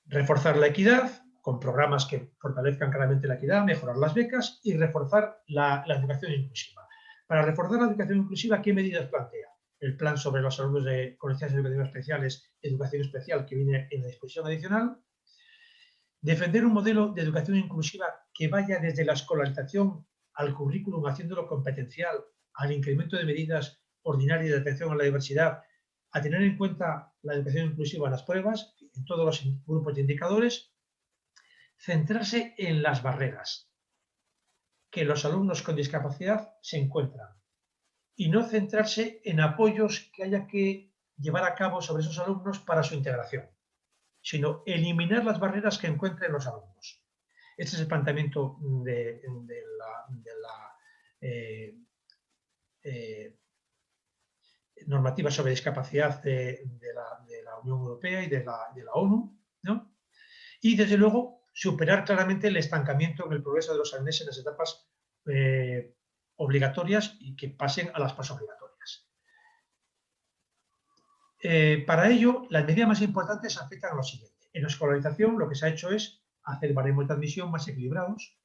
S1: reforzar la equidad, con programas que fortalezcan claramente la equidad, mejorar las becas y reforzar la educación inclusiva. Para reforzar la educación inclusiva, ¿qué medidas plantea? El plan sobre los alumnos con necesidades educativas especiales, educación especial, que viene en la disposición adicional. Defender un modelo de educación inclusiva que vaya desde la escolarización al currículum, haciéndolo competencial, al incremento de medidas ordinarias de atención a la diversidad, a tener en cuenta la educación inclusiva en las pruebas, en todos los grupos de indicadores, centrarse en las barreras que los alumnos con discapacidad se encuentran y no centrarse en apoyos que haya que llevar a cabo sobre esos alumnos para su integración, sino eliminar las barreras que encuentren los alumnos. Este es el planteamiento de la normativa sobre discapacidad de la Unión Europea y de la ONU, ¿no? Y, desde luego, superar claramente el estancamiento en el progreso de los alumnos en las etapas obligatorias y que pasen a las posobligatorias. Para ello, las medidas más importantes afectan a lo siguiente. En la escolarización, lo que se ha hecho es hacer baremos de admisión más equilibrados,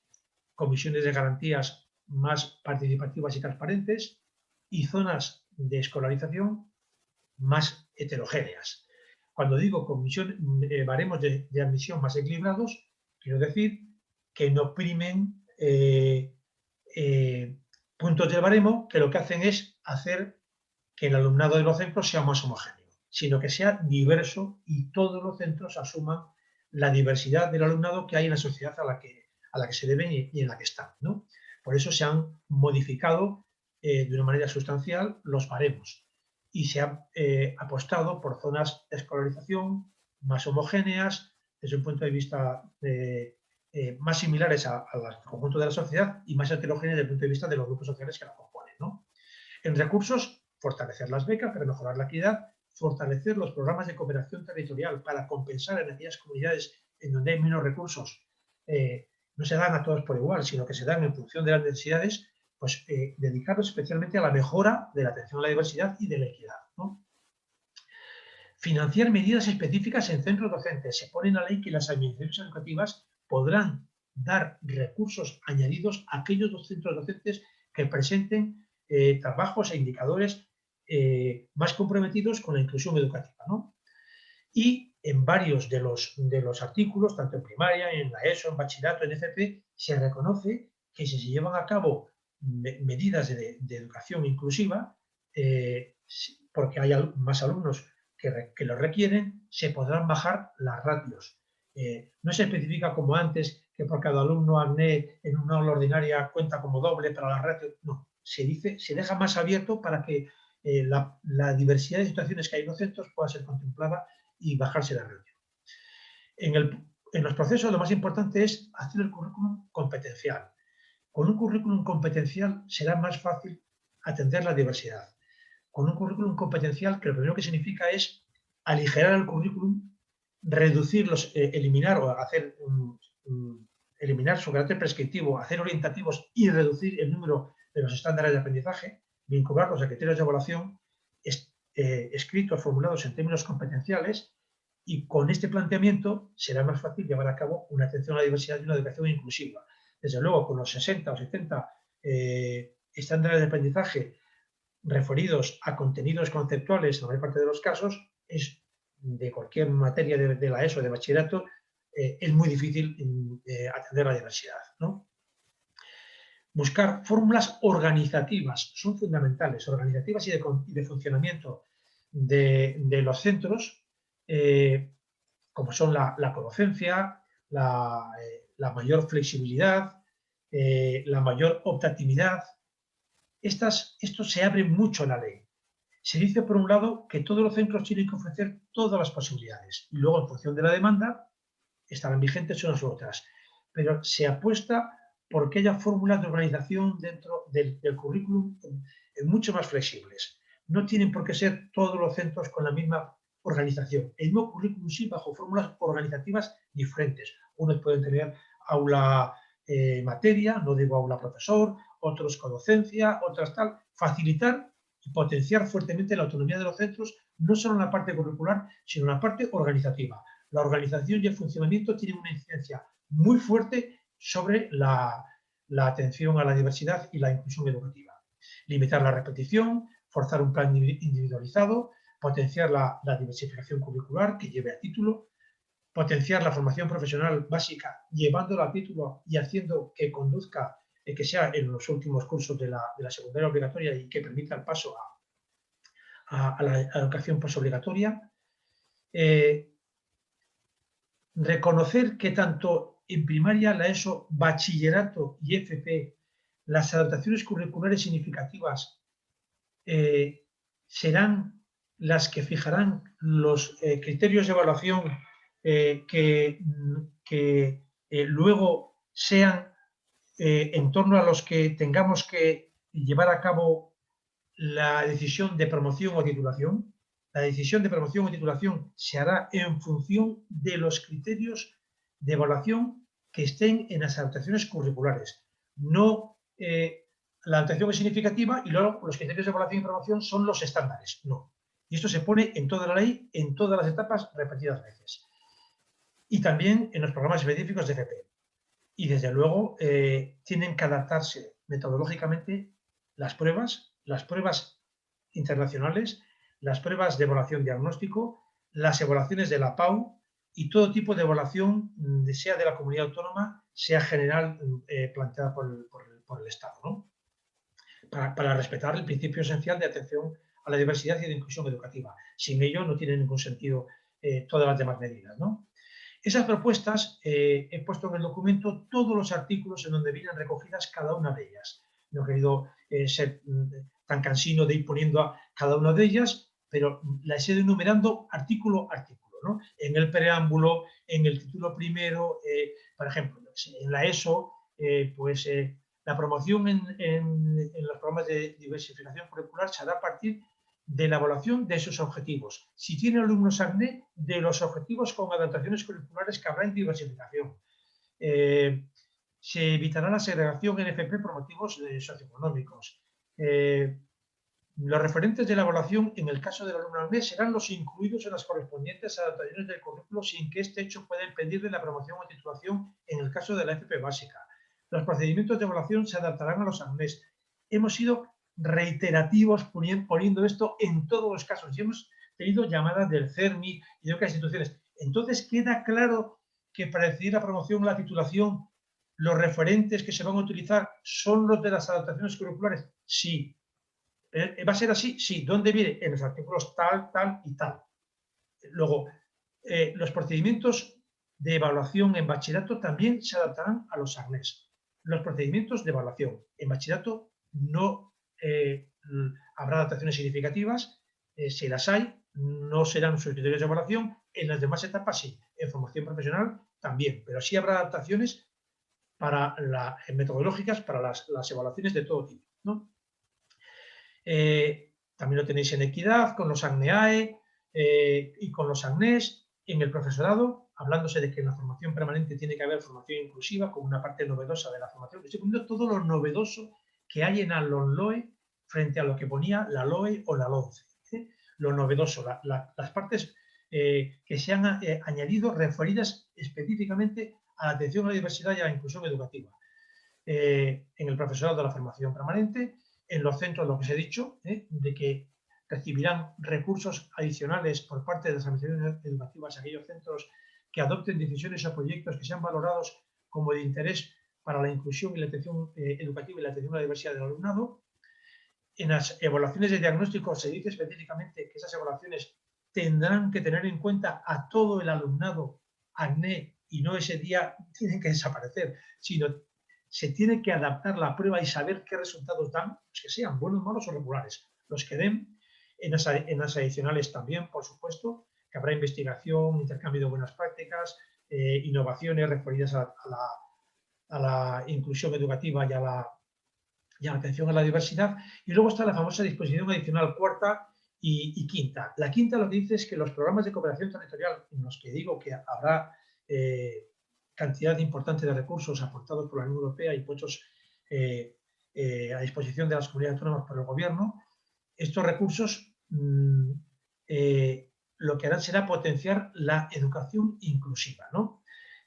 S1: comisiones de garantías más participativas y transparentes y zonas de escolarización más heterogéneas. Cuando digo baremos de admisión más equilibrados, quiero decir que no primen puntos del baremo que lo que hacen es hacer que el alumnado de los centros sea más homogéneo, sino que sea diverso y todos los centros asuman la diversidad del alumnado que hay en la sociedad a la que se deben y en la que están, ¿no? Por eso se han modificado de una manera sustancial los baremos y se ha apostado por zonas de escolarización más homogéneas desde un punto de vista más similares al conjunto de la sociedad y más heterogéneas desde el punto de vista de los grupos sociales que la componen, ¿no? En recursos, fortalecer las becas para mejorar la equidad, fortalecer los programas de cooperación territorial para compensar en aquellas comunidades en donde hay menos recursos, no se dan a todos por igual, sino que se dan en función de las necesidades, pues dedicarlos especialmente a la mejora de la atención a la diversidad y de la equidad, ¿no? Financiar medidas específicas en centros docentes. Se pone en la ley que las administraciones educativas podrán dar recursos añadidos a aquellos dos centros docentes que presenten trabajos e indicadores más comprometidos con la inclusión educativa, ¿no? Y en varios de los artículos, tanto en primaria, en la ESO, en bachillerato, en FP, se reconoce que si se llevan a cabo medidas de educación inclusiva, porque hay más alumnos que lo requieren, se podrán bajar las ratios. No se especifica como antes que por cada alumno ACNE en una aula ordinaria cuenta como doble para las ratios. No, se deja más abierto para que la diversidad de situaciones que hay en los centros pueda ser contemplada y bajarse la ratio. En los procesos lo más importante es hacer el currículum competencial. Con un currículum competencial será más fácil atender la diversidad. Con un currículum competencial, que lo primero que significa es aligerar el currículum, reducirlos, eliminar o hacer eliminar su carácter prescriptivo, hacer orientativos y reducir el número de los estándares de aprendizaje, vincularlos a criterios de evaluación escritos, formulados en términos competenciales, y con este planteamiento será más fácil llevar a cabo una atención a la diversidad y una educación inclusiva. Desde luego, con los 60 o 70 estándares de aprendizaje referidos a contenidos conceptuales, en la mayor parte de los casos, es de cualquier materia de la ESO, de bachillerato, es muy difícil atender la diversidad, ¿no? Buscar fórmulas organizativas son fundamentales, organizativas y de funcionamiento de los centros, como son la codocencia, la mayor flexibilidad, la mayor optatividad. Esto se abre mucho en la ley. Se dice, por un lado, que todos los centros tienen que ofrecer todas las posibilidades y luego, en función de la demanda, estarán vigentes unas u otras. Pero se apuesta por que haya fórmulas de organización dentro del currículum mucho más flexibles. No tienen por qué ser todos los centros con la misma organización. El mismo currículum sí, bajo fórmulas organizativas diferentes. Unos pueden tener aula materia, no digo aula profesor, otros con docencia, otras tal. Facilitar y potenciar fuertemente la autonomía de los centros, no solo en la parte curricular, sino en la parte organizativa. La organización y el funcionamiento tienen una incidencia muy fuerte sobre la atención a la diversidad y la inclusión educativa. Limitar la repetición, forzar un plan individualizado, potenciar la diversificación curricular que lleve a título, potenciar la formación profesional básica llevándola a título y haciendo que conduzca, que sea en los últimos cursos de la secundaria obligatoria y que permita el paso a la educación posobligatoria. Reconocer que tanto en primaria, la ESO, bachillerato y FP, las adaptaciones curriculares significativas serán las que fijarán los criterios de evaluación que luego sean en torno a los que tengamos que llevar a cabo la decisión de promoción o titulación. La decisión de promoción o titulación se hará en función de los criterios de evaluación que estén en las adaptaciones curriculares. No la adaptación es significativa y luego los criterios de evaluación y promoción son los estándares. No. Y esto se pone en toda la ley, en todas las etapas, repetidas veces. Y también en los programas específicos de FP. Y desde luego tienen que adaptarse metodológicamente las pruebas internacionales, las pruebas de evaluación diagnóstico, las evaluaciones de la PAU y todo tipo de evaluación, sea de la comunidad autónoma, sea general, planteada por el Estado, ¿no? Para respetar el principio esencial de atención a la diversidad y de inclusión educativa. Sin ello no tiene ningún sentido todas las demás medidas, ¿no? Esas propuestas, he puesto en el documento todos los artículos en donde vienen recogidas cada una de ellas. No he querido ser tan cansino de ir poniendo a cada una de ellas, pero las he ido enumerando artículo a artículo. ¿no? En el preámbulo, en el título primero, por ejemplo, en la ESO, la promoción en los programas de diversificación curricular se hará a partir de la evaluación de sus objetivos. Si tiene alumnos ACNE, de los objetivos con adaptaciones curriculares que habrá en diversificación. Se evitará la segregación en FP por motivos socioeconómicos. Los referentes de la evaluación en el caso del alumno ACNE serán los incluidos en las correspondientes adaptaciones del currículo sin que este hecho pueda impedirle la promoción o titulación en el caso de la FP básica. Los procedimientos de evaluación se adaptarán a los ACNEs. Hemos sido reiterativos poniendo esto en todos los casos y hemos tenido llamadas del CERMI y de otras instituciones. Entonces queda claro que para decidir la promoción o la titulación los referentes que se van a utilizar son los de las adaptaciones curriculares. Sí. ¿Va a ser así? Sí. ¿Dónde viene? En los artículos tal, tal y tal. Luego, los procedimientos de evaluación en bachillerato también se adaptarán a los ACNEs. Los procedimientos de evaluación en bachillerato no habrá adaptaciones significativas, si las hay, no serán sus criterios de evaluación. En las demás etapas sí, en formación profesional también, pero sí habrá adaptaciones metodológicas para las evaluaciones de todo tipo, ¿no? También lo tenéis en equidad, con los ACNEAE y con los ACNES. En el profesorado, hablándose de que en la formación permanente tiene que haber formación inclusiva como una parte novedosa de la formación. Estoy poniendo todo lo novedoso que hay en la LOE frente a lo que ponía la LOE o la LONCE. Lo novedoso, las partes que se han añadido referidas específicamente a la atención a la diversidad y a la inclusión educativa. En el profesorado de la formación permanente, en los centros, lo que os he dicho, de que recibirán recursos adicionales por parte de las administraciones educativas, aquellos centros que adopten decisiones o proyectos que sean valorados como de interés para la inclusión y la atención educativa y la atención a la diversidad del alumnado. En las evaluaciones de diagnóstico se dice específicamente que esas evaluaciones tendrán que tener en cuenta a todo el alumnado ACNE y no ese día tienen que desaparecer, sino se tiene que adaptar la prueba y saber qué resultados dan, pues que sean buenos, malos o regulares. Los que den en las adicionales también, por supuesto, que habrá investigación, intercambio de buenas prácticas, innovaciones referidas a la inclusión educativa y a la atención a la diversidad. Y luego está la famosa disposición adicional cuarta y quinta. La quinta lo que dice es que los programas de cooperación territorial, en los que digo que habrá cantidad importante de recursos aportados por la Unión Europea y puestos a disposición de las comunidades autónomas por el gobierno, estos recursos lo que harán será potenciar la educación inclusiva, ¿no?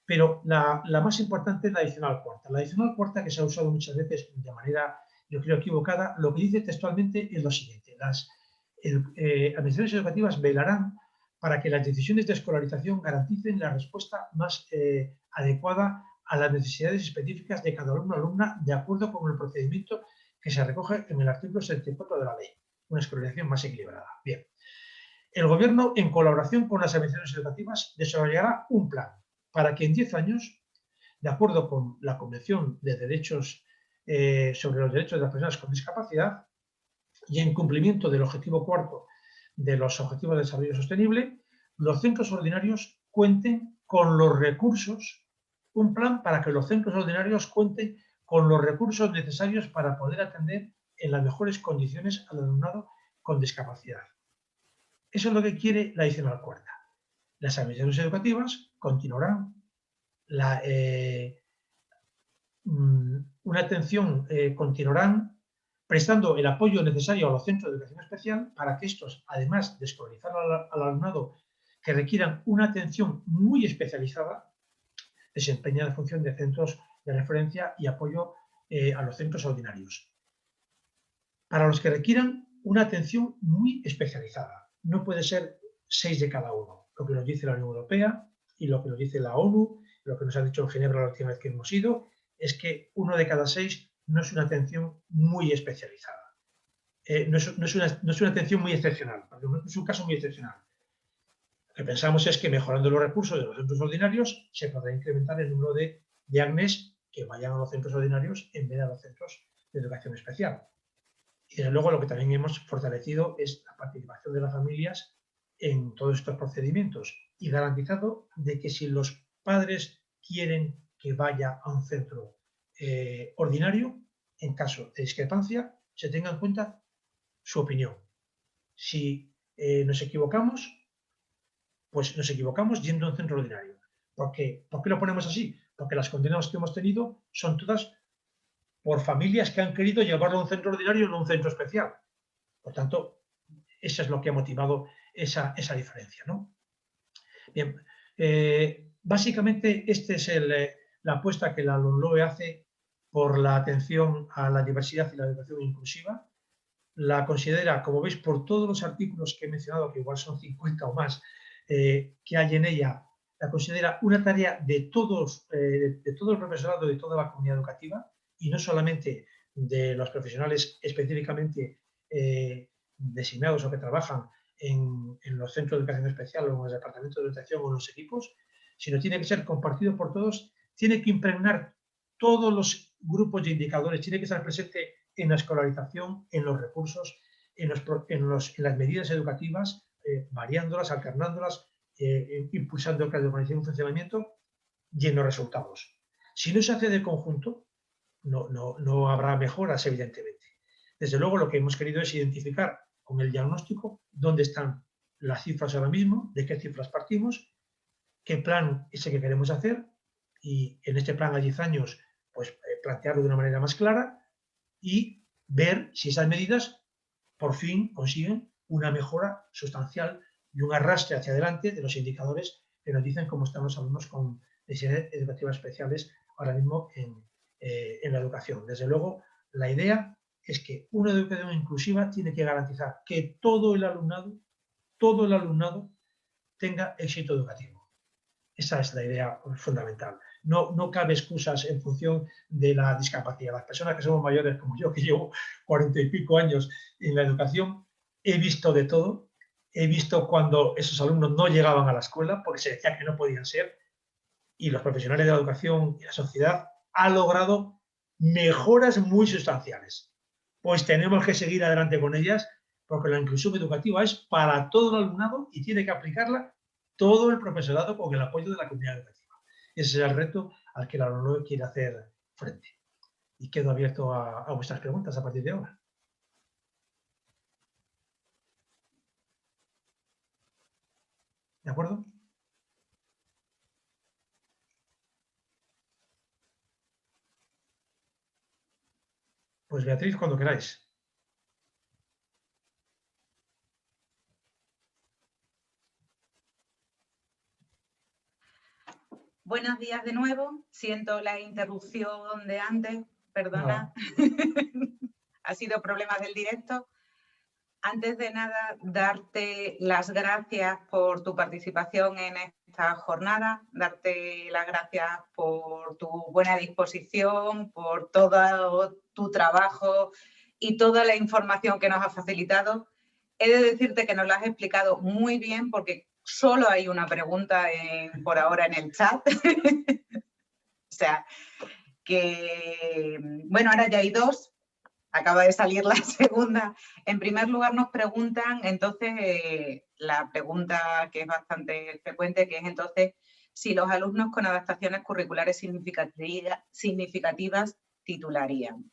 S1: Pero la más importante es la adicional cuarta. La adicional cuarta, que se ha usado muchas veces de manera, yo creo, equivocada, lo que dice textualmente es lo siguiente. Las administraciones educativas velarán para que las decisiones de escolarización garanticen la respuesta más adecuada a las necesidades específicas de cada alumno o alumna de acuerdo con el procedimiento que se recoge en el artículo 74 de la ley. Una escolarización más equilibrada. Bien. El Gobierno, en colaboración con las administraciones educativas, desarrollará un plan para que en 10 años, de acuerdo con la Convención de Derechos sobre los Derechos de las Personas con Discapacidad y en cumplimiento del objetivo cuarto de los Objetivos de Desarrollo Sostenible, los centros ordinarios cuenten con los recursos, un plan para que los centros ordinarios cuenten con los recursos necesarios para poder atender en las mejores condiciones al alumnado con discapacidad. Eso es lo que quiere la adicional cuarta. Las administraciones educativas continuarán una atención, continuarán prestando el apoyo necesario a los centros de educación especial para que estos, además de escolarizar al alumnado que requieran una atención muy especializada, desempeñen la función de centros de referencia y apoyo a los centros ordinarios. Para los que requieran una atención muy especializada. No puede ser 6 de cada uno, lo que nos dice la Unión Europea y lo que nos dice la ONU, lo que nos ha dicho en Ginebra la última vez que hemos ido, es que 1 de cada 6 no es una atención muy especializada. No es una atención muy excepcional, es un caso muy excepcional. Lo que pensamos es que mejorando los recursos de los centros ordinarios se podrá incrementar el número de ACNEs que vayan a los centros ordinarios en vez de a los centros de educación especial. Y desde luego lo que también hemos fortalecido es la participación de las familias en todos estos procedimientos. y garantizado de que si los padres quieren que vaya a un centro ordinario, en caso de discrepancia, se tenga en cuenta su opinión. Si nos equivocamos, pues nos equivocamos yendo a un centro ordinario. ¿Por qué lo ponemos así? Porque las condenas que hemos tenido son todas por familias que han querido llevarlo a un centro ordinario y no a un centro especial. Por tanto, eso es lo que ha motivado esa diferencia, ¿no? Bien, básicamente esta es la apuesta que la LOMLOE hace por la atención a la diversidad y la educación inclusiva. La considera, como veis, por todos los artículos que he mencionado, que igual son 50 o más, que hay en ella, la considera una tarea de todo el profesorado, de toda la comunidad educativa, y no solamente de los profesionales específicamente designados o que trabajan en los centros de educación especial o en los departamentos de educación o en los equipos, sino tiene que ser compartido por todos, tiene que impregnar todos los grupos de indicadores, tiene que estar presente en la escolarización, en los recursos, en las medidas educativas, variándolas, alternándolas, impulsando el organización y funcionamiento y en los resultados. Si no se hace de conjunto, no habrá mejoras, evidentemente. Desde luego, lo que hemos querido es identificar con el diagnóstico dónde están las cifras ahora mismo, de qué cifras partimos, qué plan es el que queremos hacer, y en este plan a 10 años, pues plantearlo de una manera más clara y ver si esas medidas por fin consiguen una mejora sustancial y un arrastre hacia adelante de los indicadores que nos dicen cómo están los alumnos con necesidades educativas especiales ahora mismo en la educación. Desde luego, la idea es que una educación inclusiva tiene que garantizar que todo el alumnado tenga éxito educativo. Esa es la idea fundamental. No cabe excusas en función de la discapacidad. Las personas que somos mayores como yo, que llevo 40 y pico años en la educación, he visto de todo. He visto cuando esos alumnos no llegaban a la escuela porque se decía que no podían ser, y los profesionales de la educación y la sociedad han logrado mejoras muy sustanciales. Pues tenemos que seguir adelante con ellas, porque la inclusión educativa es para todo el alumnado y tiene que aplicarla todo el profesorado con el apoyo de la comunidad educativa. Ese es el reto al que la LOMLOE quiere hacer frente. Y quedo abierto a vuestras preguntas a partir de ahora. ¿De acuerdo? Pues Beatriz, cuando queráis.
S2: Buenos días de nuevo. Siento la interrupción de antes, perdona. Ha sido problemas del directo. Antes de nada, darte las gracias por tu participación en esta jornada, darte las gracias por tu buena disposición, por todo tu trabajo y toda la información que nos has facilitado. He de decirte que nos lo has explicado muy bien porque solo hay una pregunta por ahora en el chat. O sea, que, bueno, ahora ya hay dos. Acaba de salir la segunda. En primer lugar nos preguntan, entonces, la pregunta que es bastante frecuente, que es entonces, si los alumnos con adaptaciones curriculares significativas titularían.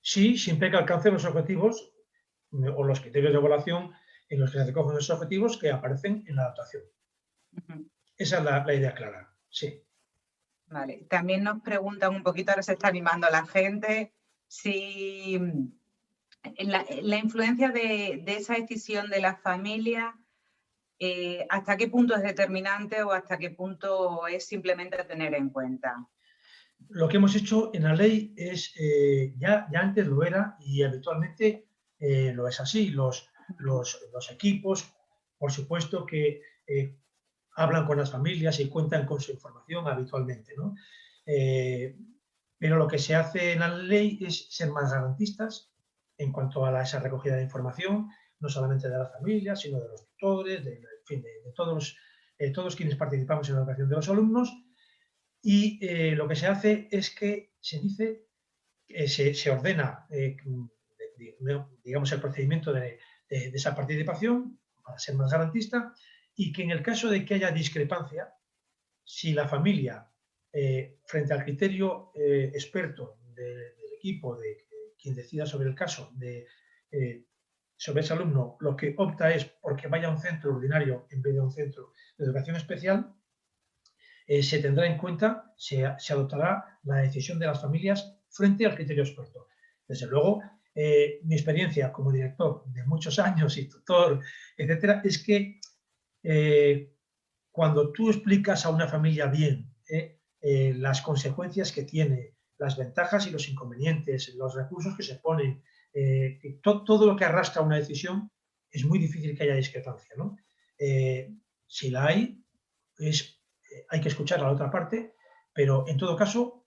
S1: Sí, siempre que alcancen los objetivos o los criterios de evaluación en los que se recogen esos objetivos que aparecen en la adaptación. Esa es la idea clara, sí.
S2: Vale. También nos preguntan un poquito, ahora se está animando la gente, si la influencia de esa decisión de la familia, ¿hasta qué punto es determinante o hasta qué punto es simplemente tener en cuenta?
S1: Lo que hemos hecho en la ley es, ya antes lo era y habitualmente lo es así. Los equipos, por supuesto que hablan con las familias y cuentan con su información habitualmente, ¿no? Pero lo que se hace en la ley es ser más garantistas en cuanto a esa recogida de información, no solamente de las familias, sino de los tutores, en fin, de todos quienes participamos en la educación de los alumnos. Y lo que se hace es que se dice, se ordena, digamos, el procedimiento de esa participación para ser más garantista, y que en el caso de que haya discrepancia, si la familia, frente al criterio experto del equipo, de quien decida sobre el caso, sobre ese alumno, lo que opta es porque vaya a un centro ordinario en vez de a un centro de educación especial, se tendrá en cuenta, se adoptará la decisión de las familias frente al criterio experto. Desde luego, mi experiencia como director de muchos años y tutor, etcétera, es que cuando tú explicas a una familia bien las consecuencias que tiene, las ventajas y los inconvenientes, los recursos que se ponen, todo lo que arrastra una decisión, es muy difícil que haya discrepancia, ¿no? Si la hay, hay que escuchar a la otra parte, pero en todo caso,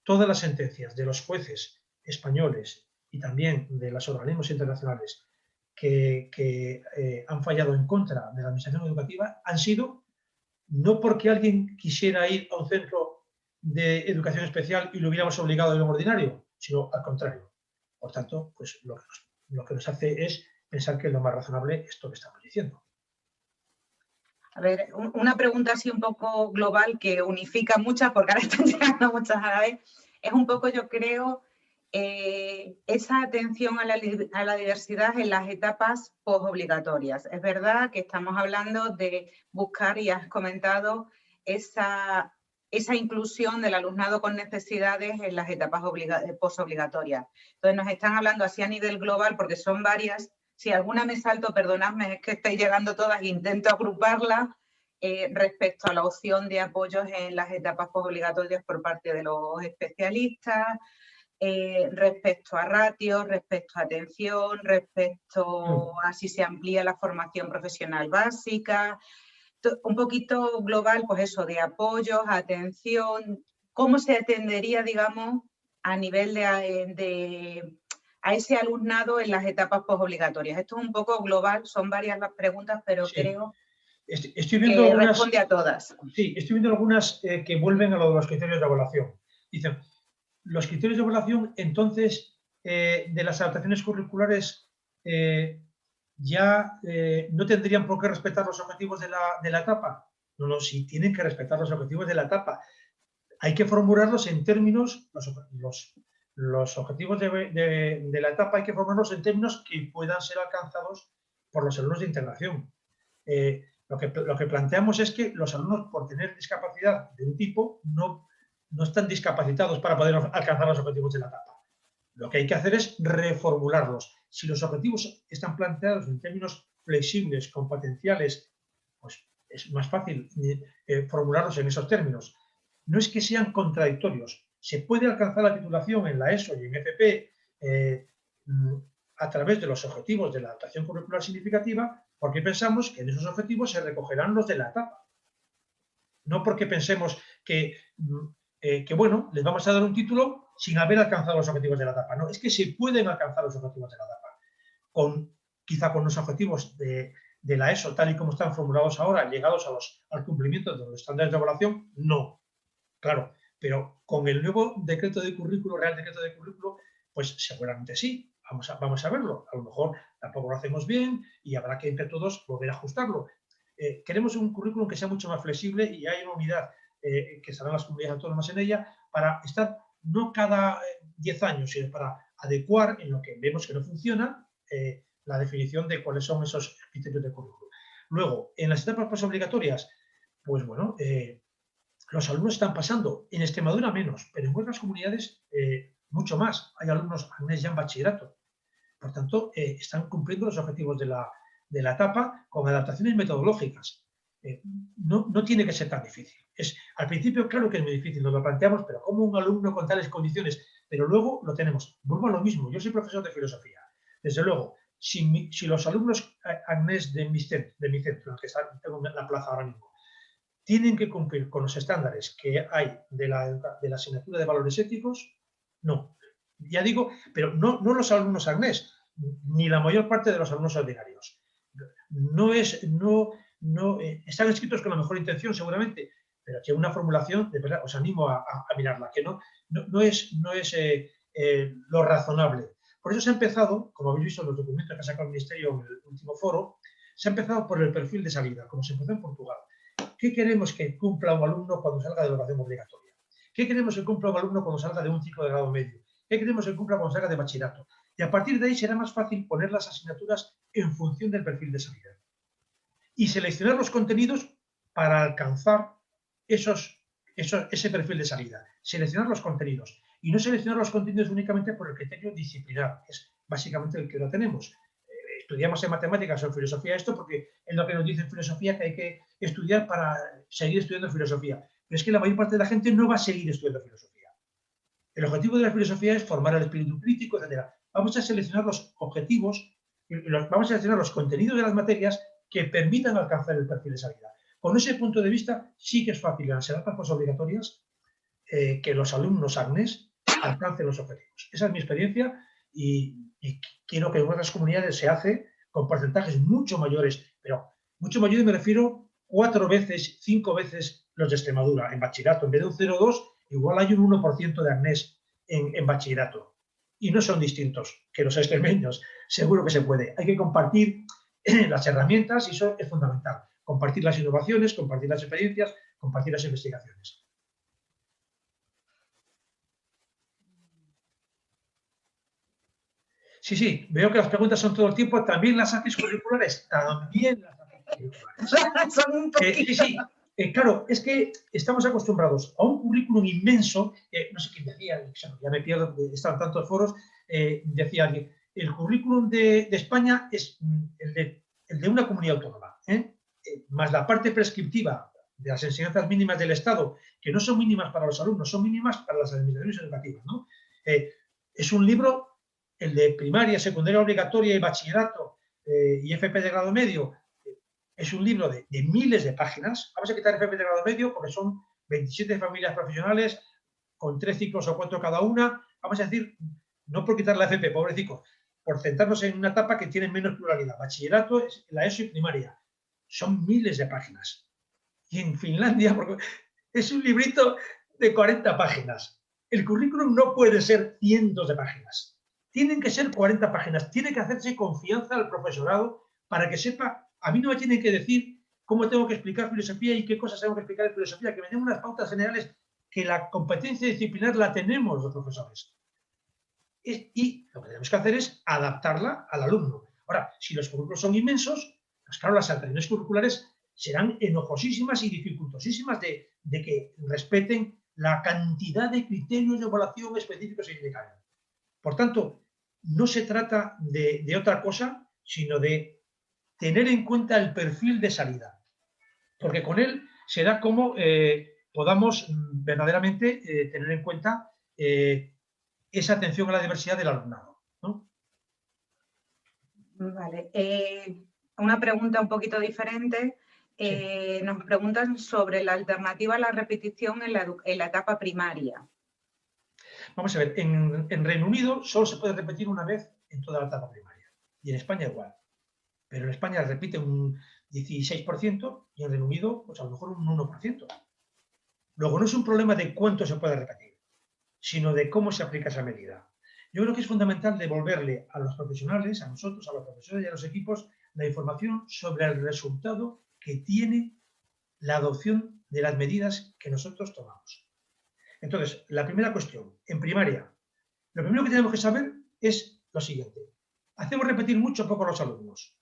S1: todas las sentencias de los jueces españoles y también de los organismos internacionales que han fallado en contra de la administración educativa han sido no porque alguien quisiera ir a un centro de educación especial y lo hubiéramos obligado a ir a un ordinario, sino al contrario. Por tanto, pues lo que nos hace es pensar que es lo más razonable esto que estamos diciendo.
S2: A ver, una pregunta así un poco global que unifica muchas, porque ahora están llegando muchas a la vez. Es un poco, yo creo, esa atención a la diversidad en las etapas postobligatorias. Es verdad que estamos hablando de buscar, y has comentado, esa inclusión del alumnado con necesidades en las etapas postobligatorias. Entonces, nos están hablando así a nivel global, porque son varias. Si alguna me salto, perdonadme, es que estáis llegando todas, intento agruparlas respecto a la opción de apoyos en las etapas postobligatorias por parte de los especialistas, respecto a ratios, respecto a atención, respecto a si se amplía la formación profesional básica, un poquito global, pues eso, de apoyos, atención, cómo se atendería, digamos, a nivel a ese alumnado en las etapas postobligatorias. Esto es un poco global, son varias las preguntas, pero sí, creo
S1: estoy viendo
S2: que
S1: algunas,
S2: responde a todas.
S1: Sí, estoy viendo algunas que vuelven a lo de los criterios de evaluación. Dicen, los criterios de evaluación, entonces, de las adaptaciones curriculares ya no tendrían por qué respetar los objetivos de la etapa. No, sí tienen que respetar los objetivos de la etapa. Hay que formularlos en términos, los objetivos de la etapa hay que formularlos en términos que puedan ser alcanzados por los alumnos de integración. Lo que planteamos es que los alumnos, por tener discapacidad de un tipo, no están discapacitados para poder alcanzar los objetivos de la etapa. Lo que hay que hacer es reformularlos. Si los objetivos están planteados en términos flexibles, competenciales, pues es más fácil formularlos en esos términos. No es que sean contradictorios. Se puede alcanzar la titulación en la ESO y en FP a través de los objetivos de la adaptación curricular significativa, porque pensamos que en esos objetivos se recogerán los de la etapa. No porque pensemos que bueno, les vamos a dar un título sin haber alcanzado los objetivos de la etapa. No, es que se pueden alcanzar los objetivos de la etapa. Quizá con los objetivos de la ESO, tal y como están formulados ahora, llegados al cumplimiento de los estándares de evaluación, no. Claro, pero con el nuevo decreto de currículo, Real Decreto de Currículo, pues seguramente sí. Vamos a verlo. A lo mejor tampoco lo hacemos bien y habrá que entre todos volver a ajustarlo. Queremos un currículum que sea mucho más flexible y hay una unidad que estarán las comunidades autónomas en ella para estar no cada 10 años, sino para adecuar en lo que vemos que no funciona la definición de cuáles son esos criterios de currículum. Luego, en las etapas postobligatorias, pues bueno, los alumnos están pasando, en Extremadura menos, pero en otras comunidades mucho más. Hay alumnos ANES ya en bachillerato. Por tanto, están cumpliendo los objetivos de la etapa con adaptaciones metodológicas. No tiene que ser tan difícil. Al principio, claro que es muy difícil, nos lo planteamos, pero como un alumno con tales condiciones, pero luego lo tenemos. Vuelvo a lo mismo, yo soy profesor de filosofía. Desde luego, si los alumnos ANES de mi centro, en el que tengo la plaza ahora mismo, tienen que cumplir con los estándares que hay de la asignatura de valores éticos, no. Ya digo, pero no los alumnos ANES, ni la mayor parte de los alumnos ordinarios. Están escritos con la mejor intención, seguramente, pero que una formulación, de verdad, os animo a mirarla, que no es lo razonable. Por eso se ha empezado, como habéis visto en los documentos que ha sacado el Ministerio en el último foro, Se ha empezado por el perfil de salida, como se empezó en Portugal. ¿Qué queremos que cumpla un alumno cuando salga de educación obligatoria? ¿Qué queremos que cumpla un alumno cuando salga de un ciclo de grado medio? ¿Qué queremos que cumpla cuando salga de bachillerato? Y a partir de ahí será más fácil poner las asignaturas en función del perfil de salida. Y seleccionar los contenidos para alcanzar ese perfil de salida. Seleccionar los contenidos. Y no seleccionar los contenidos únicamente por el criterio disciplinar, que es básicamente el que no tenemos. Estudiamos en matemáticas o en filosofía esto porque es lo que nos dice en filosofía que hay que estudiar para seguir estudiando filosofía. Pero es que la mayor parte de la gente no va a seguir estudiando filosofía. El objetivo de la filosofía es formar el espíritu crítico, etc. Vamos a seleccionar los objetivos, vamos a seleccionar los contenidos de las materias que permitan alcanzar el perfil de salida. Con ese punto de vista, sí que es fácil en las etapas posobligatorias que los alumnos AGNES alcancen los objetivos. Esa es mi experiencia y quiero que en otras comunidades se hace con porcentajes mucho mayores, pero mucho mayores me refiero 4 veces, 5 veces los de Extremadura en bachillerato. En vez de un 0,2, igual hay un 1% de AGNES en bachillerato. Y no son distintos que los extremeños. Seguro que se puede. Hay que compartir las herramientas y eso es fundamental. Compartir las innovaciones, compartir las experiencias, compartir las investigaciones. Sí, sí, veo que las preguntas son todo el tiempo. ¿También las haces curriculares? También las haces curriculares.
S2: Son un poquito.
S1: Sí. Claro, es que estamos acostumbrados a un currículum inmenso. No sé quién decía, ya me pierdo, están tantos foros. Decía alguien, el currículum de España es el de una comunidad autónoma, más la parte prescriptiva de las enseñanzas mínimas del Estado, que no son mínimas para los alumnos, son mínimas para las administraciones educativas, ¿no? Es un libro, el de primaria, secundaria obligatoria y bachillerato y FP de grado medio, es un libro de miles de páginas. Vamos a quitar FP de grado medio porque son 27 familias profesionales con 3 ciclos o 4 cada una. Vamos a decir, no por quitar la FP, pobrecito, por centrarnos en una etapa que tiene menos pluralidad. Bachillerato, la ESO y primaria. Son miles de páginas. Y en Finlandia, es un librito de 40 páginas. El currículum no puede ser cientos de páginas. Tienen que ser 40 páginas. Tiene que hacerse confianza al profesorado para que sepa. A mí no me tienen que decir cómo tengo que explicar filosofía y qué cosas tengo que explicar en filosofía, que me den unas pautas generales, que la competencia disciplinar la tenemos los profesores. Y lo que tenemos que hacer es adaptarla al alumno. Ahora, si los currículos son inmensos, pues claro, las alteraciones curriculares serán enojosísimas y dificultosísimas de que respeten la cantidad de criterios de evaluación específicos y indicados. Por tanto, no se trata de otra cosa, sino de tener en cuenta el perfil de salida, porque con él será como podamos verdaderamente tener en cuenta esa atención a la diversidad del alumnado, ¿no?
S2: Vale. Una pregunta un poquito diferente.
S1: Sí.
S2: Nos preguntan sobre la alternativa a la repetición en la etapa primaria.
S1: Vamos a ver, en Reino Unido solo se puede repetir una vez en toda la etapa primaria, y en España igual. Pero en España repite un 16% y en Reino Unido, pues a lo mejor un 1%. Luego, no es un problema de cuánto se puede repetir, sino de cómo se aplica esa medida. Yo creo que es fundamental devolverle a los profesionales, a nosotros, a los profesores y a los equipos, la información sobre el resultado que tiene la adopción de las medidas que nosotros tomamos. Entonces, la primera cuestión, en primaria, lo primero que tenemos que saber es lo siguiente. ¿Hacemos repetir mucho o poco a los alumnos?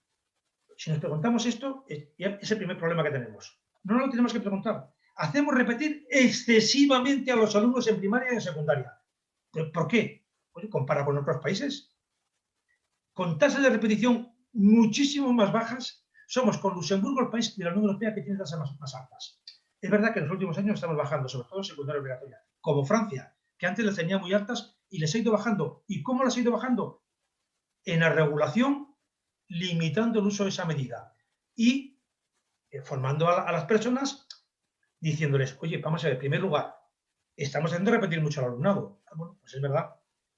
S1: Si nos preguntamos esto, es el primer problema que tenemos. No nos lo tenemos que preguntar. Hacemos repetir excesivamente a los alumnos en primaria y en secundaria. ¿Por qué? Pues compara con otros países. Con tasas de repetición muchísimo más bajas, somos con Luxemburgo el país de la Unión Europea que tiene tasas más altas. Es verdad que en los últimos años estamos bajando, sobre todo en secundaria obligatoria, como Francia, que antes las tenía muy altas y les ha ido bajando. ¿Y cómo las ha ido bajando? En la regulación, limitando el uso de esa medida y formando a las personas diciéndoles, oye, vamos a ver, en primer lugar, estamos haciendo repetir mucho al alumnado. Bueno, pues es verdad.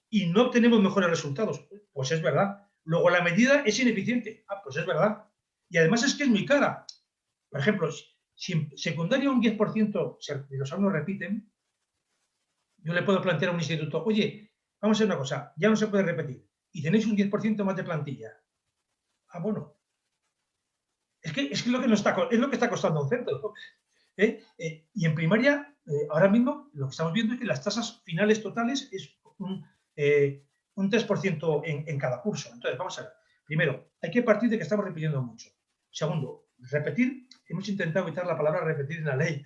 S1: Y no obtenemos mejores resultados. Pues es verdad. Luego, la medida es ineficiente. Pues es verdad. Y además es que es muy cara. Por ejemplo, si en secundaria un 10% de los alumnos repiten, yo le puedo plantear a un instituto, oye, vamos a hacer una cosa, ya no se puede repetir y tenéis un 10% más de plantilla. Bueno, es lo que está costando un centro, ¿no? Y en primaria, ahora mismo, lo que estamos viendo es que las tasas finales totales es un 3% en cada curso. Entonces, vamos a ver. Primero, hay que partir de que estamos repitiendo mucho. Segundo, repetir, hemos intentado evitar la palabra repetir en la ley,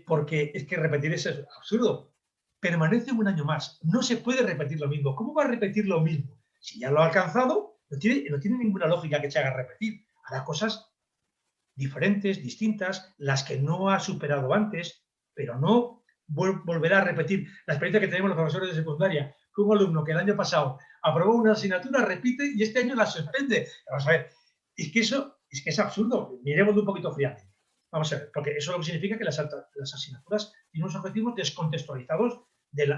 S1: porque es que repetir eso es absurdo. Permanece un año más. No se puede repetir lo mismo. ¿Cómo va a repetir lo mismo? Si ya lo ha alcanzado, no tiene ninguna lógica que se haga repetir. Hará cosas diferentes, distintas, las que no ha superado antes, pero no volverá a repetir la experiencia que tenemos los profesores de secundaria, que un alumno que el año pasado aprobó una asignatura repite y este año la suspende. Vamos a ver, es que es absurdo. Miremos un poquito fríamente. Vamos a ver, porque eso lo que significa que las asignaturas tienen unos objetivos descontextualizados del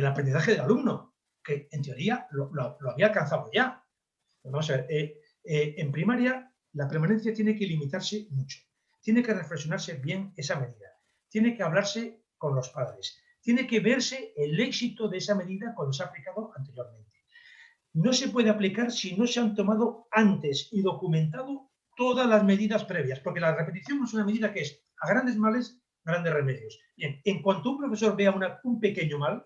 S1: aprendizaje del alumno, que en teoría lo había alcanzado ya. Vamos a ver, en primaria la permanencia tiene que limitarse mucho, tiene que reflexionarse bien esa medida, tiene que hablarse con los padres, tiene que verse el éxito de esa medida cuando se ha aplicado anteriormente. No se puede aplicar si no se han tomado antes y documentado todas las medidas previas, porque la repetición es una medida que es a grandes males, grandes remedios. Bien, en cuanto un profesor vea un pequeño mal,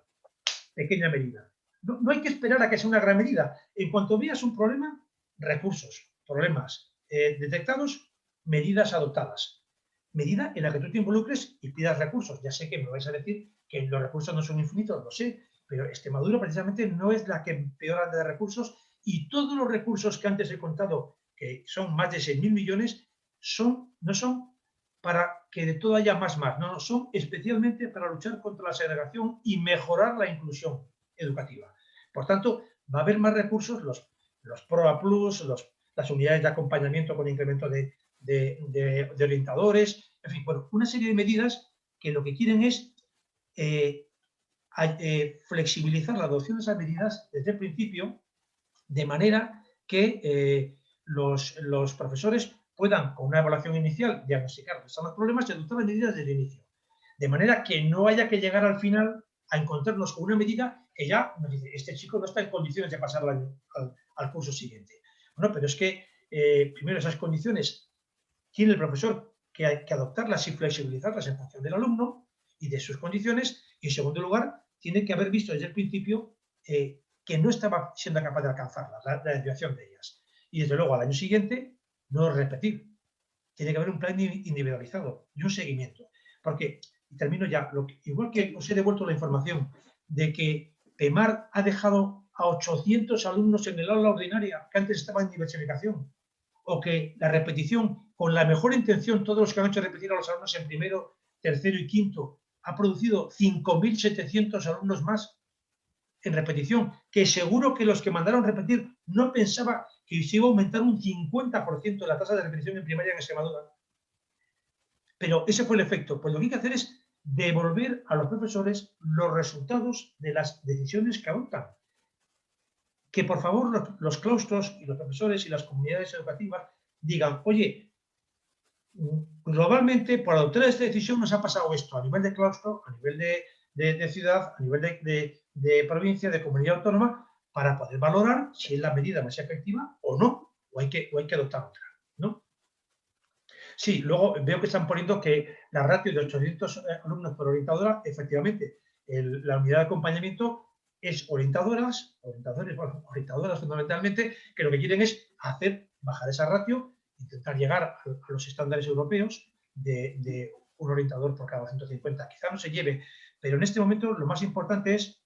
S1: pequeña medida. No hay que esperar a que sea una gran medida. En cuanto veas un problema, recursos, problemas detectados, medidas adoptadas. Medida en la que tú te involucres y pidas recursos. Ya sé que me vais a decir que los recursos no son infinitos, lo sé, pero Extremadura precisamente no es la que peor anda de recursos y todos los recursos que antes he contado, que son más de 6.000 millones, no son para que de todo haya más, no, son especialmente para luchar contra la segregación y mejorar la inclusión educativa. Por tanto, va a haber más recursos, los PROA Plus, las unidades de acompañamiento con incremento de orientadores, en fin, bueno, una serie de medidas que lo que quieren es flexibilizar la adopción de esas medidas desde el principio, de manera que los profesores puedan, con una evaluación inicial, diagnosticar dónde están los problemas y adoptar las medidas desde el inicio. De manera que no haya que llegar al final a encontrarnos con una medida que ya nos dice, este chico no está en condiciones de pasar al curso siguiente. Bueno, pero es que primero esas condiciones tiene el profesor que adoptarlas y flexibilizarlas en función del alumno y de sus condiciones, y en segundo lugar, tiene que haber visto desde el principio que no estaba siendo capaz de alcanzarlas, la desviación de ellas. Y desde luego al año siguiente, no repetir. Tiene que haber un plan individualizado y un seguimiento. Porque, y termino ya, igual que os he devuelto la información de que PEMAR ha dejado a 800 alumnos en el aula ordinaria que antes estaban en diversificación, o que la repetición, con la mejor intención, todos los que han hecho repetir a los alumnos en primero, tercero y quinto, ha producido 5.700 alumnos más en repetición, que seguro que los que mandaron repetir no pensaba que se iba a aumentar un 50% la tasa de repetición en primaria en Extremadura. Pero ese fue el efecto. Pues lo que hay que hacer es devolver a los profesores los resultados de las decisiones que adoptan. Que por favor los claustros y los profesores y las comunidades educativas digan, oye, globalmente por adoptar esta decisión nos ha pasado esto a nivel de claustro, a nivel de ciudad, a nivel de provincia, de comunidad autónoma, para poder valorar si es la medida más efectiva o no, o hay que adoptar otra, ¿no? Sí, luego veo que están poniendo que la ratio de 800 alumnos por orientadora, efectivamente, la unidad de acompañamiento es orientadoras fundamentalmente, que lo que quieren es bajar esa ratio, intentar llegar a los estándares europeos de un orientador por cada 150. Quizá no se lleve, pero en este momento lo más importante es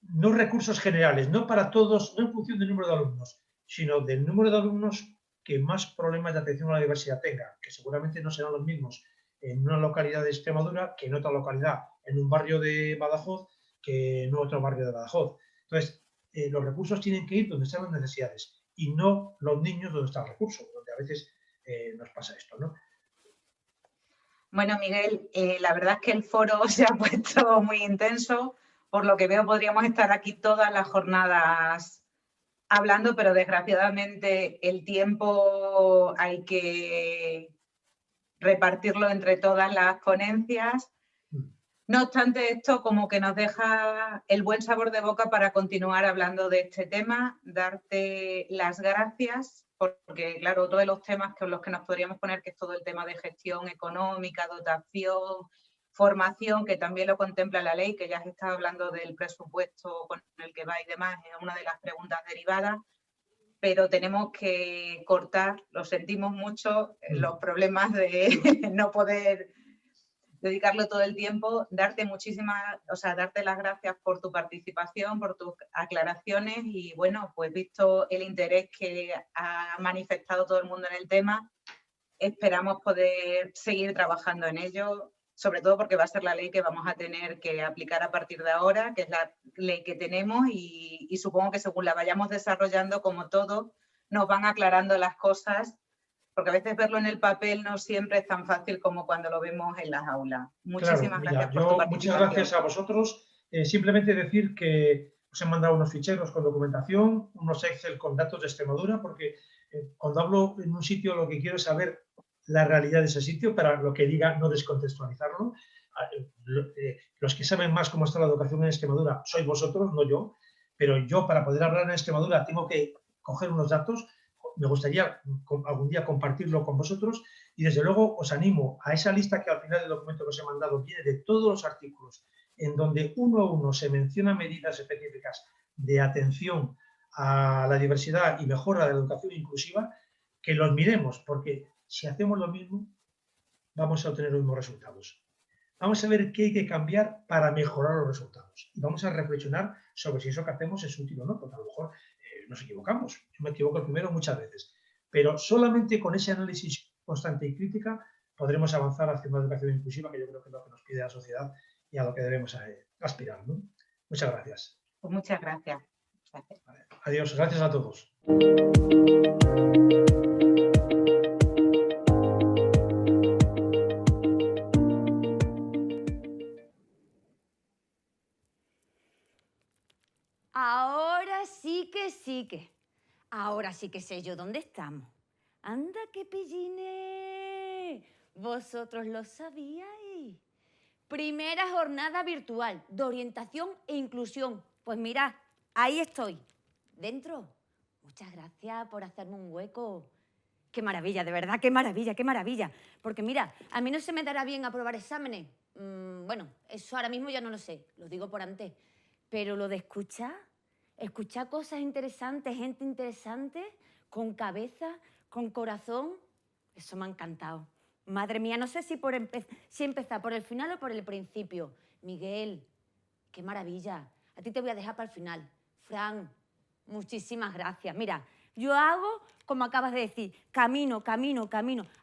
S1: no recursos generales, no para todos, no en función del número de alumnos, sino del número de alumnos que más problemas de atención a la diversidad tenga, que seguramente no serán los mismos en una localidad de Extremadura que en otra localidad, en un barrio de Badajoz que en otro barrio de Badajoz. Entonces, los recursos tienen que ir donde están las necesidades y no los niños donde está el recurso, donde a veces nos pasa esto, ¿no?
S2: Bueno, Miguel, la verdad es que el foro se ha puesto muy intenso. Por lo que veo, podríamos estar aquí todas las jornadas hablando, pero desgraciadamente el tiempo hay que repartirlo entre todas las ponencias. No obstante, esto como que nos deja el buen sabor de boca para continuar hablando de este tema, darte las gracias, porque claro, otro de los temas con los que nos podríamos poner, que es todo el tema de gestión económica, dotación, formación, que también lo contempla la ley, que ya has estado hablando del presupuesto con el que va y demás, es una de las preguntas derivadas, pero tenemos que cortar, lo sentimos mucho, los problemas de no poder dedicarlo todo el tiempo, darte darte las gracias por tu participación, por tus aclaraciones y bueno, pues visto el interés que ha manifestado todo el mundo en el tema, esperamos poder seguir trabajando en ello, sobre todo porque va a ser la ley que vamos a tener que aplicar a partir de ahora, que es la ley que tenemos y supongo que según la vayamos desarrollando, como todo, nos van aclarando las cosas, porque a veces verlo en el papel no siempre es tan fácil como cuando lo vemos en las aulas. Muchísimas gracias por tu participación.
S1: Muchas gracias a vosotros. Simplemente decir que os he mandado unos ficheros con documentación, unos Excel con datos de Extremadura, porque cuando hablo en un sitio lo que quiero es saber la realidad de ese sitio, para lo que diga no descontextualizarlo. Los que saben más cómo está la educación en Extremadura sois vosotros, no yo, pero yo para poder hablar en Extremadura tengo que coger unos datos. Me gustaría algún día compartirlo con vosotros y desde luego os animo a esa lista que al final del documento que os he mandado viene de todos los artículos en donde uno a uno se mencionan medidas específicas de atención a la diversidad y mejora de la educación inclusiva, que los miremos, porque si hacemos lo mismo vamos a obtener los mismos resultados. Vamos a ver qué hay que cambiar para mejorar los resultados y vamos a reflexionar sobre si eso que hacemos es útil o no, porque a lo mejor nos equivocamos. Yo me equivoco el primero muchas veces, pero solamente con ese análisis constante y crítica podremos avanzar hacia una educación inclusiva, que yo creo que es lo que nos pide la sociedad y a lo que debemos aspirar, ¿no? Muchas gracias.
S2: Pues muchas gracias.
S1: Vale. Adiós, gracias a todos.
S3: Ahora sí que sé yo dónde estamos. Anda, qué pillines. Vosotros lo sabíais. Primera jornada virtual de orientación e inclusión. Pues mirad, ahí estoy. Dentro. Muchas gracias por hacerme un hueco. Qué maravilla, de verdad, qué maravilla, qué maravilla. Porque mira, a mí no se me dará bien aprobar exámenes. Bueno, eso ahora mismo ya no lo sé, lo digo por antes. Pero lo de escuchar cosas interesantes, gente interesante, con cabeza, con corazón, eso me ha encantado. Madre mía, no sé si empezar por el final o por el principio. Miguel, qué maravilla. A ti te voy a dejar para el final. Fran, muchísimas gracias. Mira, yo hago como acabas de decir, camino.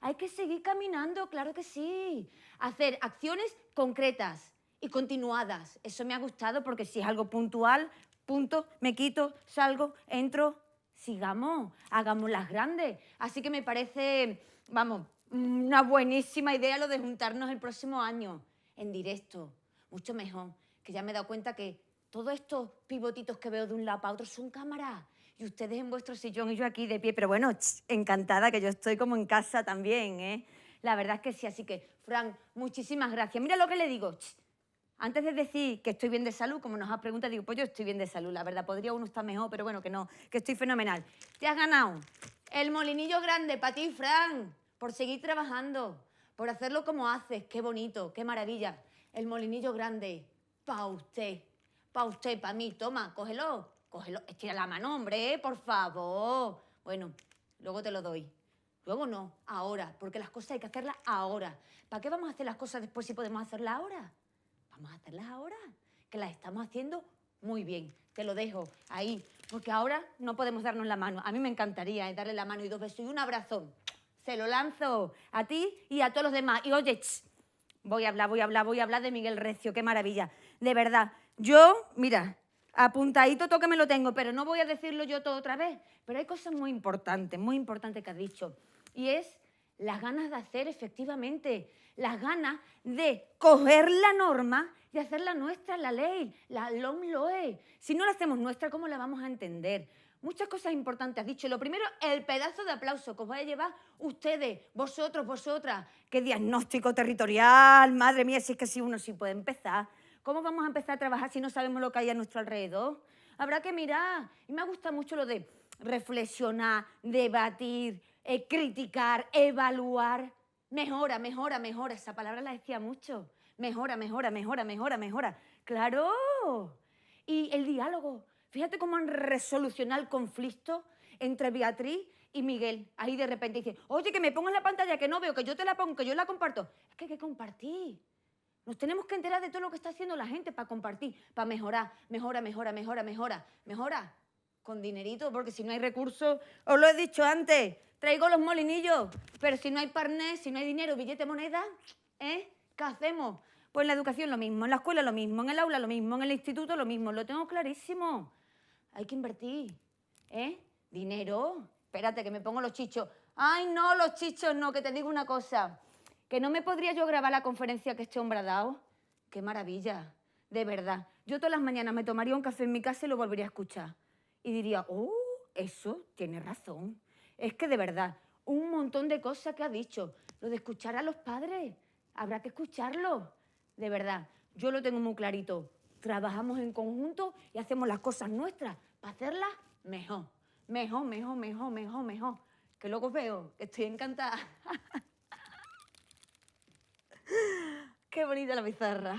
S3: Hay que seguir caminando, claro que sí. Hacer acciones concretas y continuadas. Eso me ha gustado porque si es algo puntual, punto, me quito, salgo, entro, sigamos, hagámoslas grandes. Así que me parece, vamos, una buenísima idea lo de juntarnos el próximo año, en directo, mucho mejor, que ya me he dado cuenta que todos estos pivotitos que veo de un lado para otro son cámaras, y ustedes en vuestro sillón y yo aquí de pie, pero bueno, encantada, que yo estoy como en casa también, ¿eh? La verdad es que sí, así que, Fran, muchísimas gracias. Mira lo que le digo, antes de decir que estoy bien de salud, como nos has preguntado, digo, pues yo estoy bien de salud, la verdad, podría uno estar mejor, pero bueno, que no, que estoy fenomenal. Te has ganado el molinillo grande para ti, Fran, por seguir trabajando, por hacerlo como haces, qué bonito, qué maravilla. El molinillo grande, para usted, para mí, toma, cógelo, estira la mano, hombre, por favor. Bueno, luego te lo doy. Luego no, ahora, porque las cosas hay que hacerlas ahora. ¿Para qué vamos a hacer las cosas después si podemos hacerlas ahora? Vamos a hacerlas ahora, que las estamos haciendo muy bien. Te lo dejo ahí, porque ahora no podemos darnos la mano. A mí me encantaría darle la mano y 2 besos y un abrazo. Se lo lanzo a ti y a todos los demás. Y oye, voy a hablar de Miguel Recio, qué maravilla. De verdad, yo, mira, apuntadito todo que me lo tengo, pero no voy a decirlo yo todo otra vez. Pero hay cosas muy importantes que has dicho. Y es las ganas de hacer efectivamente, las ganas de coger la norma y hacerla nuestra, la ley, la LOMLOE. Si no la hacemos nuestra, ¿cómo la vamos a entender? muchas cosas importantes has dicho. Lo primero, el pedazo de aplauso que os vais a llevar ustedes, vosotros, vosotras. ¡Qué diagnóstico territorial! Madre mía, si es que si uno sí puede empezar. ¿Cómo vamos a empezar a trabajar si no sabemos lo que hay a nuestro alrededor? Habrá que mirar. Y me gusta mucho lo de reflexionar, debatir, criticar, evaluar. Mejora, mejora, mejora. Esa palabra la decía mucho. Mejora, mejora, mejora, mejora, mejora. ¡Claro! Y el diálogo. Fíjate cómo han resolucionado el conflicto entre Beatriz y Miguel. Ahí de repente dice, oye, que me pongas la pantalla, que no veo, que yo te la pongo, que yo la comparto. Es que hay que compartir. Nos tenemos que enterar de todo lo que está haciendo la gente para compartir, para mejorar. Mejora, mejora, mejora, mejora. Mejora con dinerito, porque si no hay recursos, os lo he dicho antes, traigo los molinillos, pero si no hay parné, si no hay dinero, billete, moneda, ¿qué hacemos? Pues en la educación lo mismo, en la escuela lo mismo, en el aula lo mismo, en el instituto lo mismo, lo tengo clarísimo. Hay que invertir, dinero. Espérate, que me pongo los chichos. Ay, no, los chichos no, que te digo una cosa. Que no me podría yo grabar la conferencia que este hombre ha dado. Qué maravilla, de verdad. Yo todas las mañanas me tomaría un café en mi casa y lo volvería a escuchar. Y diría, oh, eso tiene razón. Es que de verdad, un montón de cosas que ha dicho. Lo de escuchar a los padres, habrá que escucharlo. De verdad, yo lo tengo muy clarito. Trabajamos en conjunto y hacemos las cosas nuestras para hacerlas mejor. Mejor, mejor, mejor, mejor, mejor. Que luego os veo, que estoy encantada. Qué bonita la pizarra.